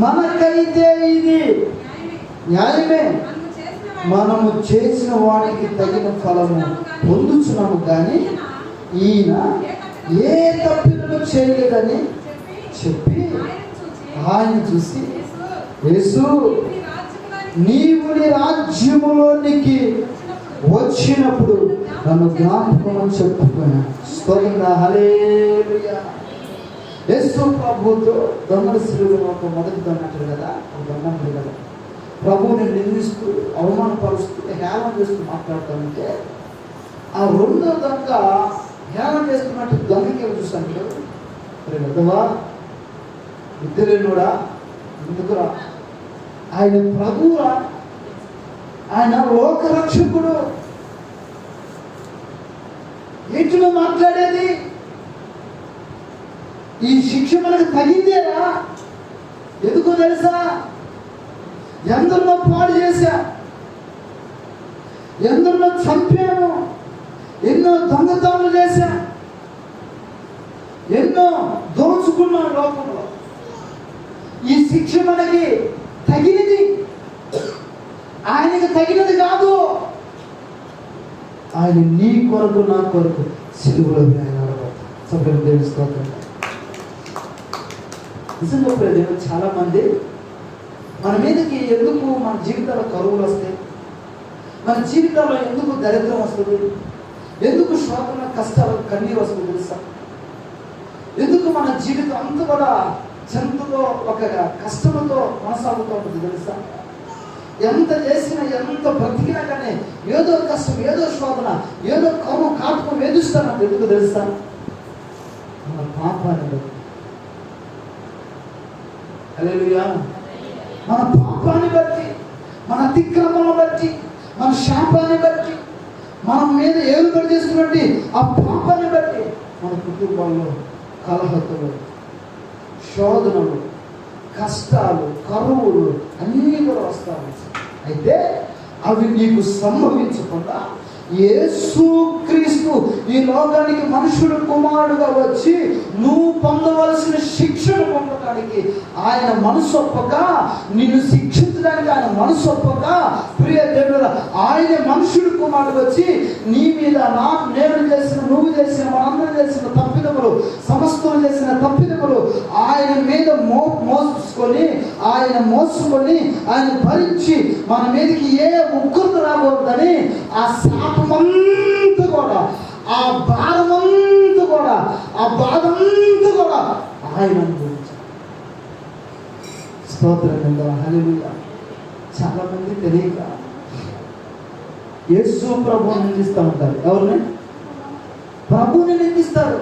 S1: మనకైతే ఇది న్యాయమే, మనము చేసిన వాటికి తగిన ఫలము పొందుచున్నాము, కానీ ఈయన ఏ తప్పిదము చేయలేదని చెప్పి ఆయన చూసి, యేసు నీవు నీ రాజ్యములోనికి వచ్చినప్పుడు నన్ను జ్ఞాపకం చెప్పుకున్నా. స్తోత్రం. హల్లెలూయా. యేసు ప్రభువుతో దొంగల శిలువలో ఒక మొదటి దొంగ అంటారు కదా, ఒక దొంగ అంటారు కదా, ప్రభువుని నిందిస్తూ అవమానపరుస్తూ హేళన చేస్తూ మాట్లాడుతానంటే, ఆ రెండో దొంగ హేళన చేస్తున్నట్టు దొంగకి ఏమి చూస్తాను కదా, పెద్దవా విద్యలేనుడా ఎందుకురా, ఆయన ప్రభువురా, ఆయన లోకరక్షకుడు, ఏంటిలో మాట్లాడేది, ఈ శిక్ష మనకు తగిందేరా, ఎందుకో తెలుసా, ఎందరినో పాడు చేశా, ఎందరినో చంపాను, ఎన్నో దొంగతనాలు చేశా, ఎన్నో దోచుకున్నాను లోకంలో, ఈ శిక్ష మనకి తగినది, ఆయనకి తగినది కాదు, ఆయన నీ కొరకు నా కొరకు సిలువలో తెలుసుకోవాలి. నిజంగా ప్రజలు చాలా మంది మన మీదకి ఎందుకు మన జీవితాల్లో కరువులు వస్తాయి, మన జీవితాల్లో ఎందుకు దరిద్రం వస్తుంది, ఎందుకు శోధన కష్టాలు కన్నీరు వస్తుంది తెలుసా, ఎందుకు మన జీవితం అంతా కూడా చింతతో ఒక కష్టంతో కొనసాగుతూ ఉంటుంది తెలుసా, ఎంత చేసినా ఎంత బ్రతికినా కానీ ఏదో కష్టం, ఏదో శోధన, ఏదో కరువు కాపుకు వేధిస్తానంటే ఎందుకు తెలుసా, మన పాపాన్ని బట్టి. హల్లెలూయా. మన పాపాన్ని బట్టి, మన అతిక్రమను బట్టి, మన శాపాన్ని బట్టి, మన మీద ఏలుబడి చేస్తున్నట్టు ఆ పాపాన్ని బట్టి మన కుటుంబాల్లో కలహతులు, శోధనలు, కష్టాలు, కరువులు అన్నీ కూడా వస్తాయి. అయితే అవి నీకు సంభవించకుండా యేసుక్రీస్తు ఈ లోకానికి మనుషుడు కుమారుడుగా వచ్చి నువ్వు పొందవలసిన శిక్షను పొందడానికి ఆయన మనసొప్పక, నిన్ను శిక్షించడానికి ఆయన మనసొప్పక, ప్రియ దేవుడు ఆయన మనుషుడు కుమారుడు వచ్చి నీ మీద నేను చేసిన, నువ్వు చేసిన, మనందరం చేసిన తప్పిదములు, సమస్తం చేసిన తప్పిదములు ఆయన మీద మోసుకొని, ఆయన మోసుకొని, ఆయన భరించి మన మీదకి ఏ ఉగ్రత రాకూడదని ఆ శాపమంతా కూడా, ఆ భారమంతా కూడా, ఆ బాధంతా కూడా ఆయన అనుభవించారు. స్తోత్రం. హల్లెలూయా. చాలా మంది తెలియక యేసు ప్రభువుని నిందిస్తూ ఉంటారు. ఎవరిని? ప్రభువుని నిందిస్తారు.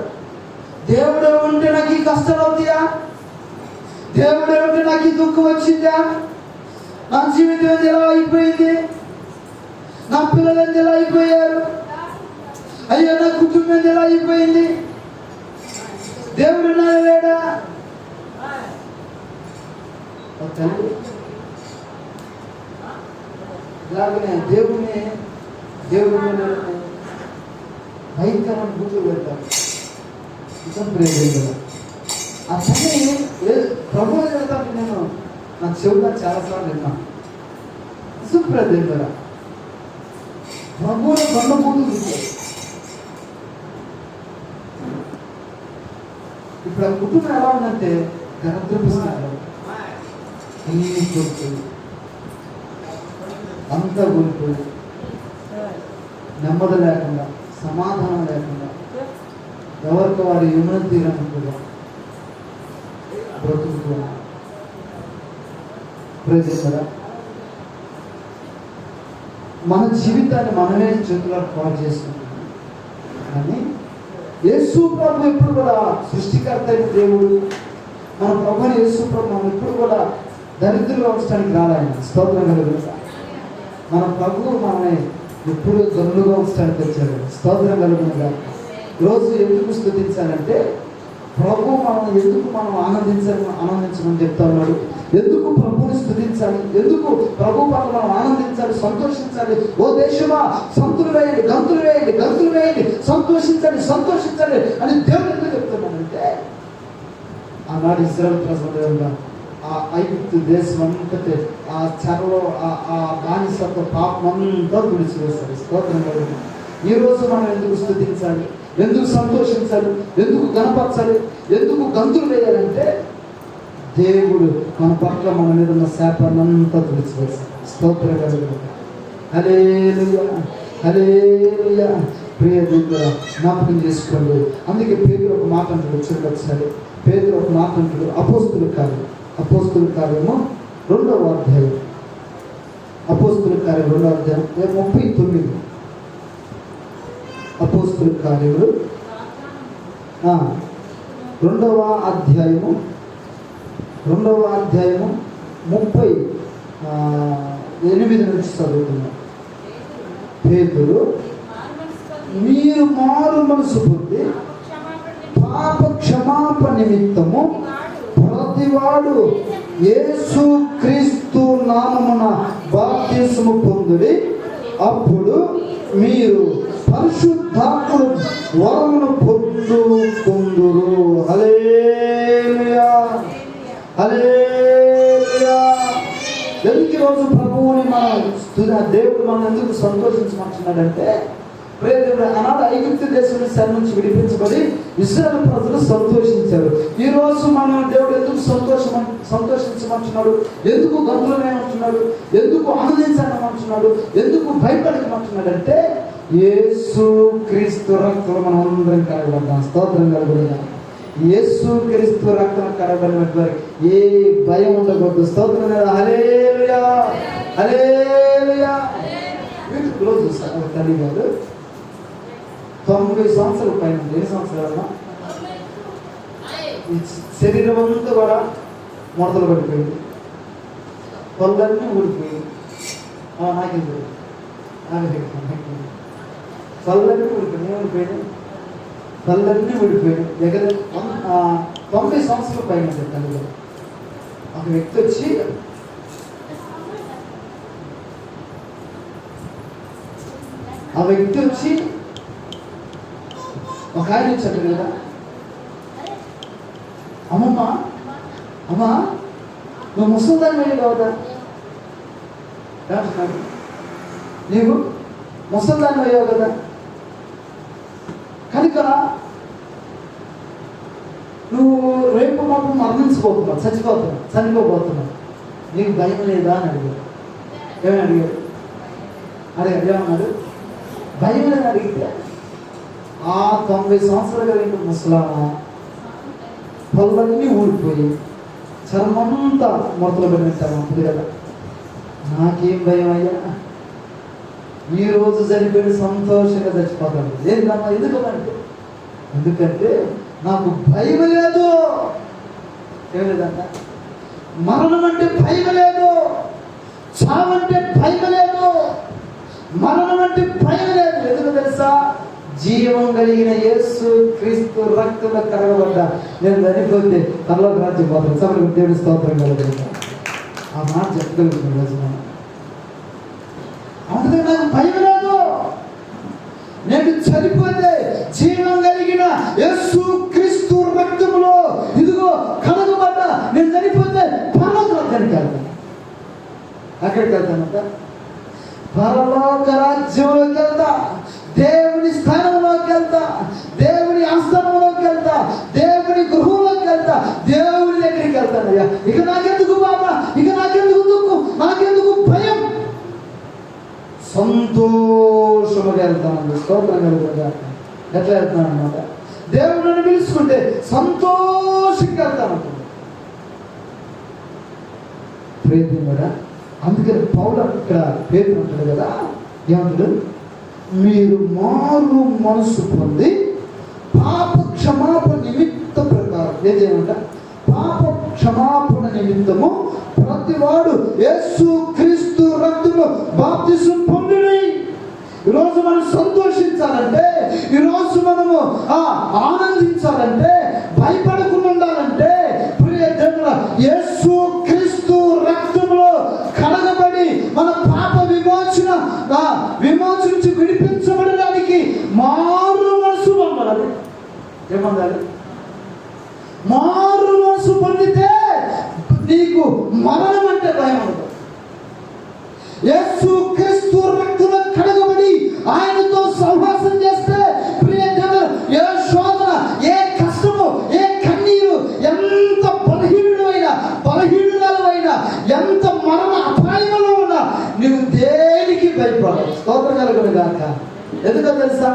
S1: దేవుడు ఉంటే నాకు ఈ కష్టాలు అవుతాయా, దేవుడు ఉంటే నాకు ఈ దుఃఖం వచ్చిందా, నా జీవితం ఎలా అయిపోయింది, నా పిల్లలు ఎలా అయిపోయారు, అయ్యో నా కుటుంబం ఎలా అయిపోయింది, దేవుడు నా లేడా. ఇలాగనే దేవుడిని భయంకరమైన గుర్తు పెడతారు. ఆ పని ప్రభువు వెళ్తాను నేను నా చెవుగా చాలాసార్లు విన్నాను. సుప్రదేవుడా ప్రభువుని బండబూతులు చూశారు. ఇప్పుడు ఆ కుటుంబం ఎలా ఉందంటే దరిద్రపిస్తున్నారు, అన్ని కోల్పోయి, అంతా కోల్పోయి, నెమ్మది లేకుండా, సమాధానం లేకుండా, ఎవరికి వారి యుమన తీరనుకుగా బ్రతుకుతున్నారు. ప్రజలు మన జీవితాన్ని మనమే చేతుల్లో పాటు చేసుకుంటున్నాం. కానీ యేసు ప్రభు ఎప్పుడు కూడా సృష్టికర్త అయిన దేవుడు, మన ప్రభుని యేసు ప్రభు మనం ఎప్పుడు కూడా దరిద్రంగా ఉంచడానికి రాలాయన. స్తోత్రం కలుగుతా. మన ప్రభు మనల్ని ఎప్పుడు గనులుగా ఉంచడానికి వచ్చాడు. స్తోత్రం కలుగుగా. రోజు ఎందుకు స్తుతించాలంటే ప్రభు మనం ఎందుకు మనం ఆనందించమని చెప్తా ఉన్నాడు. ఎందుకు ప్రభుని స్తుతించాలి, ఎందుకు ప్రభు పట్ల మనం ఆనందించాలి, సంతోషించాలి. ఓ దేశమా సంతులు వేయండి, గంతులు వేయండి, గంతులు వేయండి, సంతోషించండి, సంతోషించండి అని దేవుడు ఎందుకు చెప్తున్నాడంటే, ఆనాడు ఇశ్రాయేలు ప్రజలు ఆ ఐగుప్తు దేశం అంతటి ఆ చెరలో ఆ బానిసత్వ పాపం అంతా విడిచివేస్తారు. స్తోత్రం కలుగుతుంది. ఈరోజు మనం ఎందుకు స్తుతించాలి, ఎందుకు సంతోషించాలి, ఎందుకు గణపరచాలి, ఎందుకు గంతులు వేయాలంటే దేవుడు మన పట్ల మన మీద ఉన్న శాపాన్ని అంతా తుడిచివేశాడు. స్తోత్రం. హల్లెలూయా, హల్లెలూయా. ప్రియ దేవుడా, జ్ఞాపకం చేసుకోండి. అందుకే పేతురు ఒక మాట అంటాడు, చూడండి ఒకసారి. పేతురు ఒక మాట అంటాడు, అపోస్తుల కార్యము 2వ అధ్యాయం, అపోస్తుల కార్యం 2వ అధ్యాయం 39. అపోస్తుల కార్యములు 2వ అధ్యాయము 38 నుంచి చదువుతున్నాం. పేతురు, మీరు మారు మనసు పొంది పాప క్షమాపణ నిమిత్తము ప్రతివాడు యేసు క్రీస్తు నామమున బాప్తిస్మము పొందుడి, అప్పుడు మీరు పరిశుద్ధాత్మ వరమును పొందుకొందురు. హల్లెలూయా, హల్లెలూయా. ఎందుకు ఈరోజు ప్రభువుని దేవుడు మనం ఎందుకు సంతోషించమంటున్నాడంటే, ప్రేమ అనాథ ఐగుప్తు దేశం నుంచి విడిపించబడి ఇశ్రాయేలు ప్రజలు సంతోషించారు. ఈరోజు మనం దేవుడు ఎందుకు సంతోషించమంటున్నాడు, ఎందుకు గంతులమేమంటున్నాడు, ఎందుకు ఆనందించాలమంటున్నాడు, ఎందుకు భయపడకమంటున్నాడు అంటే, యేసు క్రీస్తు రక్తంలో మనం అందరం కడగబడ్డాం. స్తోత్రం కలుగుతున్నాం. యేసు క్రీస్తు రక్తం కడగబడిన వారికి ఏ భయం ఉండకూడదు. స్తోత్రం. హల్లెలూయా, హల్లెలూయా. రోజు చూస్తాను తల్లి గారు 90 సంవత్సరాల పైన, ఎన్ని సంవత్సరాలన్నా శరీరం అంతా కూడా ముడతలు పడిపోయింది, పళ్ళన్నీ ఊడిపోయింది. నాకేం పళ్ళన్నీ ఊడిపోయినాయి, పళ్ళన్నీ ఊడిపోయాయి. దగ్గర 90 సంవత్సరాల పైన తల్లి గారు. ఒక వ్యక్తి వచ్చి ఒక ఆయన వచ్చాడు కదా, అమ్మమ్మ నువ్వు ముసల్దాన్ని వెళ్ళి కావదా, నీవు ముసల్దాన్ని అయ్యావు కదా, కనుక నువ్వు రేపు మాకు మరణించబోతున్నావు, చనిపోబోతున్నావు, నీకు భయం లేదా అని అడిగాడు. ఏమని అడిగాడు? ఏమన్నాడు? భయం లేదని అడిగితే, 90 సంవత్సరాలు కలిగిన ముసలామా, పళ్ళన్నీ ఊడిపోయి చర్మంతా మొదలు పెట్టాము అప్పుడు కదా, నాకేం భయం అయ్యా, ఈరోజు చనిపోయి సంతోషంగా చచ్చిపోతాను. ఏంటమ్మా? ఎందుకంటే నాకు భయం లేదు. ఏం లేదంట, మరణం అంటే భయం లేదు, చావంటే భయం లేదు, మరణం అంటే భయం లేదు. ఎందుకు తెలుసా? జీవం కలిగిన యేసు క్రీస్తు రక్తంలో కరగబడ్డా నేను చనిపోతే పరలోక రాజ్యం పోతాను. సభకు దేవుడి స్తోత్రం కలుగుతాను. ఆ మాట చెప్పగలుగుతున్నాను రోజు మనం. అందుకే నాకు భయం లేదు. నేను చనిపోతే జీవం కలిగిన యేసు క్రీస్తు రక్తంలో ఇదిగో కరగబడ్డా నేను చనిపోతే పరలోక రాజ్యానికి వెళ్తాను. అక్కడికి వెళ్తానంట, పరలోక రాజ్యంలోకి వెళ్తా, దేవుని స్థానంలోకి వెళ్తా, దేవుని ఆస్థానంలోకి వెళ్తా, దేవుని గృహంలోకి వెళ్తా, దేవుని దగ్గరికి వెళ్తానయ్యా. ఇక నాకెందుకు బాబా, ఇక నాకెందుకు దుఃఖం, నాకెందుకు భయం, సంతోషముగా వెళ్తాను. స్తోత్రం కలుగుతుందా? ఎట్లా వెళ్తాను అన్నమాట, దేవుడు నన్ను పిలుచుకుంటే సంతోషంగా వెళ్తాను అనుకుంటా. ప్రేమ కూడా అందుకని పౌలు ఇక్కడ పేరు అంటాడు కదా, ఏమంటాడు? మీరు మారు మనసు పొంది పాప క్షమాపణ నిమిత్త ప్రకారం, ఏదేమంట, పాప క్షమాపణ నిమిత్తము ప్రతివాడు యేసు క్రీస్తు రక్తంలో బాప్తిస్మం పొందిరి. ఈరోజు మనం సంతోషించాలంటే, ఈరోజు మనము ఆనందించాలంటే, భయపడకుండా ఉండాలంటే, ప్రియ దేవుడా, యేసు క్రీస్తు రక్తంలో కడగబడి మన పాప విమోచన నుంచి విడిపించబడడానికి మారు మనసు పొందాలి. ఏమందాలి? మారు మనసు పొందితే నీకు మరణం అంటే భయం ఉండదు. యేసు క్రీస్తు రక్తంలో కడగబడి ఆయనతో సహవాసం చేస్తే, ప్రియ దేవుడా, నీవు దేనికి భయపడవు. స్తోత్రం కలుగును గాక. ఎందుకో తెలుసా,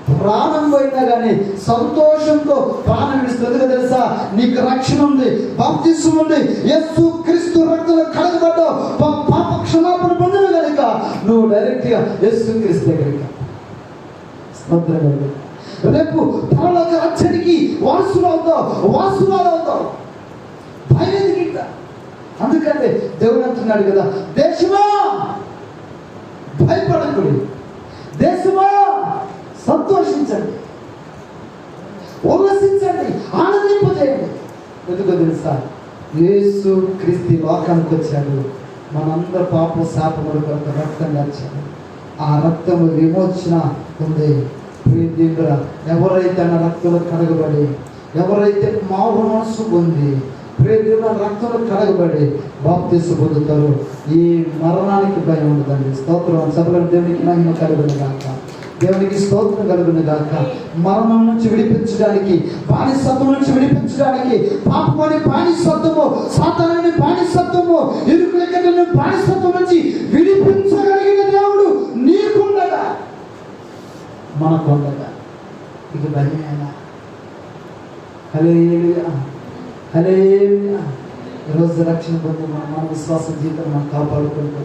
S1: ప్రాణం పోయినా కానీ సంతోషంతో ప్రాణం విడుస్తుంది. ఎందుకో తెలుసా, నీకు రక్షణ ఉంది, బాప్తిసం ఉంది, యేసు క్రీస్తు రక్తంలో కడగబడ్డావు, పాప క్షమాపణ పొందిన కనుక నువ్వు డైరెక్ట్ గా యేసు క్రీస్తు దగ్గరికి. స్తోత్రం కలుగును. రేపు పరలోక రాజ్యానికి వారసులు అవుతావు. భయం ఎందుకు ఇంకా? అందుకంటే దేవుడు అంటున్నాడు కదా, దేశమా భయపడకుడి, దేశమా సంతోషించండి, ఉల్లసించండి, ఆనందింపజేయండి. ఎందుకో తెలుసా, యేసు క్రీస్తు లోకానికి వచ్చాడు, మనందరి పాప శాపముల కొరకు రక్తం వచ్చాడు. ఆ రక్తము విమోచన ఉంది. ప్రియదేవుడా, ఎవరైతే నా రక్తంలో కడగబడి, ఎవరైతే మారు మనసు పొంది ప్రియదేవుడా రక్తంలో కడగబడి బాప్తిసం పొందుతారు, ఈ మరణానికి భయం ఉండదండి. స్తోత్రం. సభలో దేవునికి మహిమ కలుగును గాక. దేవునికి స్తోత్రం కలుగును గాక. మరణం నుంచి విడిపించడానికి, బానిసత్వం నుంచి విడిపించడానికి, పాపమని బానిసత్వము, సాతానుని బానిసత్వము, ఇరుకులకట్టని బానిసత్వం నుంచి విడిపించగలిగిన దేవుడు నీకుండగా, మనకుండగా ఇక భయమేనా? హల్లెలూయా, హల్లెలూయా. ఈరోజు రక్షణ పొంది మన విశ్వాస జీవితం మనం కాపాడుకుంటూ,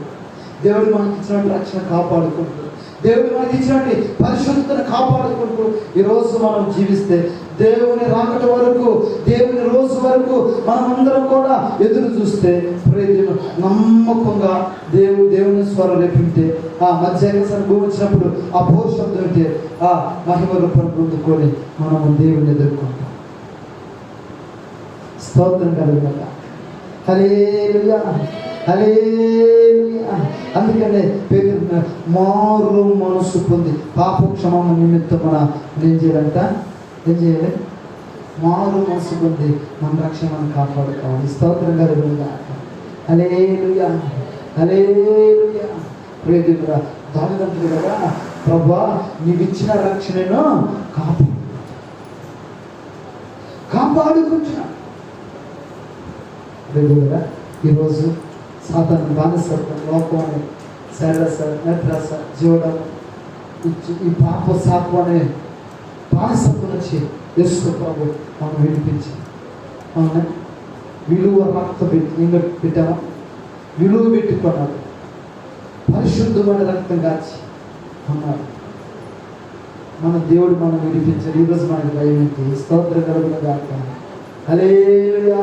S1: దేవుడు మనకి ఇచ్చినట్టు రక్షణ కాపాడుకుంటూ, దేవుడు మనకి ఇచ్చినట్టు పరిశుద్ధతను కాపాడుకుంటూ ఈరోజు మనం జీవిస్తే దేవుని రాకట వరకు, దేవుని రోజు వరకు మనమందరం కూడా ఎదురు చూస్తే ప్రయోజనం నమ్మకంగా దేవుని స్వరం రేపింటే, ఆ మధ్యాహ్నం భూమి వచ్చినప్పుడు ఆ భోర్ శబ్దం అంటే ఆ మహిమ రూపం పొందుకొని మనము దేవుని ఎదుర్కొంటాం. స్తోత్రం కలుగుగా. హల్లెలూయా, హల్లెలూయా. అందుకనే పేతురు మారు మనసు పొంది పాప క్షమాపణ నిమిత్తం మనం ఏం చేయాలి? మారు మనసు పొంది మన రక్షణ మనం కాపాడుకోవాలి. స్తోత్రం కలుగుగా. హల్లెలూయా, హల్లెలూయా. ప్రియదేవుడా, దానికంటే కదా, ప్రభువా నీకు ఇచ్చిన రక్షణను కాపాడుకుంటున్నా. ప్రియదేవుడా, ఈరోజు సాధారణ బానిసత్వం, లోకం, శరస, నట్రస, జీవడం, ఈ పాప శాపం అనే బానిసత్వం నుంచి యేసు ప్రభు మనం విడిపించి మనం విలువ రక్త పెట్టామా, విలువ పెట్టుకున్నాడు, పరిశుద్ధమైన రక్తం కాచి అన్నాడు. మన దేవుడు మనం విడిపించాడు. ఈరోజు మనకి భయం ఏంటి? స్తోత్రం కలుగును గాక. హల్లెలూయా,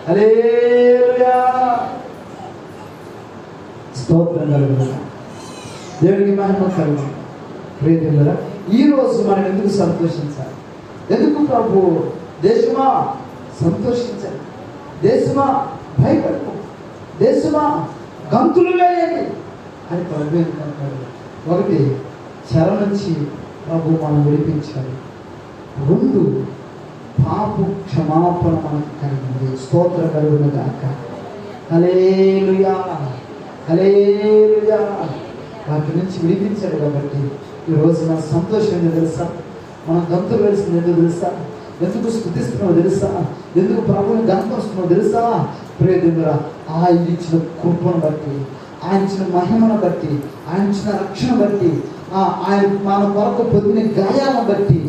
S1: హల్లెలూయా. స్తోత్రం కలుగును గాక. దేవునికి మహిమ కలుగును. ప్రియదేవులారా, ఈరోజు మనం ఎందుకు సంతోషించాలి? ఎందుకు ప్రభు దేశమా సంతోషించాలి, దేశమా భయపడకు, దేశమా గంతులు వేయండి అని ప్రభు ఎందుకంటాడు? ఒకటి, చెర నుంచి ప్రభు మనం విడిపించాలి. రెండు, పాప క్షమాపణ మనకు కలిగింది. స్తోత్రం కలుగును గాక. హల్లెలూయా, హల్లెలూయా. వాటి నుంచి విడిపించాడు కాబట్టి ఈరోజు మన సంతోషం ఏంటో తెలుసా? మనం గంతులు వేసింది ఎందుకు తెలుసా? ఎందుకు స్తుతిస్తున్నావు తెలుసా? ఎందుకు ప్రభువుని గంతుస్తున్నావు తెలుసా? ప్రియదేవుడా, ఆయన ఇచ్చిన కృపను బట్టి, ఆయన ఇచ్చిన మహిమను బట్టి, ఆయన ఇచ్చిన రక్షణ బట్టి, ఆయన మన కొరకు పొందిన గాయాలను బట్టి,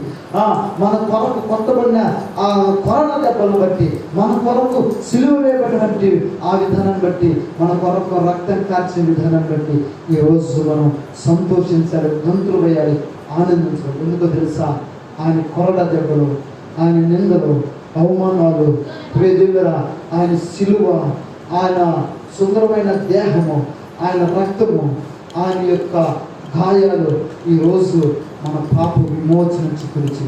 S1: మన కొరకు కొట్టబడిన ఆ కొరణ దెబ్బలను బట్టి, మన కొరకు సిలువ వేయబడినటువంటి ఆ విధానాన్ని బట్టి, మన కొరకు రక్తం కార్చిన విధానాన్ని బట్టి ఈరోజు మనం సంతోషించాలి, గంతులు వేయాలి, ఆనందించాలి. ఎందుకో తెలుసా? ఆయన కొరడ దెబ్బలు, ఆయన నిందలు, అవమానాలు, ప్రియదేవుడా, ఆయన సిలువ, ఆయన సుందరమైన దేహము, ఆయన రక్తము, ఆయన యొక్క గాయాలు ఈరోజు మన పాప విమోచన చిక్కురించి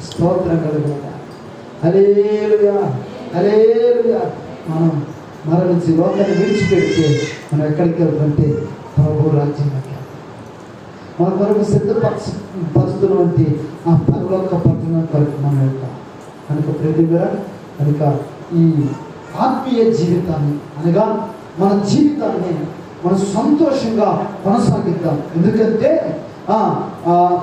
S1: స్తోత్రం కలుగుగా. హల్లెలూయా, హల్లెలూయా. మనం మరణించి లోకాన్ని విడిచిపెడితే మనం ఎక్కడికి వెళ్తుంటే ప్రభు రాజ్యానికి, మన కొరకు సిద్ధపరుస్తున్నటువంటి ఆ పరలోక పట్టణం కొరకు మనం వెళ్తాం కనుక ప్రియదేవుడా, కనుక ఈ ఆత్మీయ జీవితాన్ని అనగా మన జీవితాన్ని మనం సంతోషంగా కొనసాగిద్దాం. ఎందుకంటే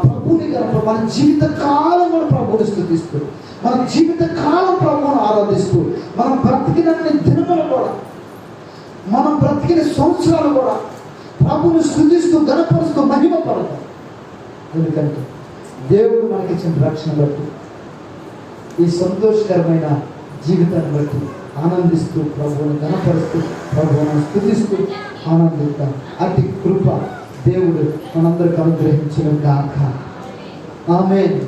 S1: ప్రభుని కనుక మన జీవిత కాలం మన ప్రభుని స్తుతిస్తూ, మన జీవిత కాలం ప్రభువును ఆరాధిస్తూ, మనం బ్రతికినన్ని దినములు కూడా, మనం బ్రతికిన సంవత్సరాలు కూడా ప్రభుని స్తుతిస్తూ ఘనపరుస్తూ మహిమ పడతాం. ఎందుకంటే దేవుడు మనకిచ్చిన రక్షణ బట్టి, ఈ సంతోషకరమైన జీవితాన్ని బట్టి ఆనందిస్తూ ప్రభువుని ఘనపరుస్తూ ప్రభువుని స్తుతిస్తూ ఆనందిద్దాం. అతి కృప దేవుడు మనందరికి అనుగ్రహించిన గాక. ఆమేన్.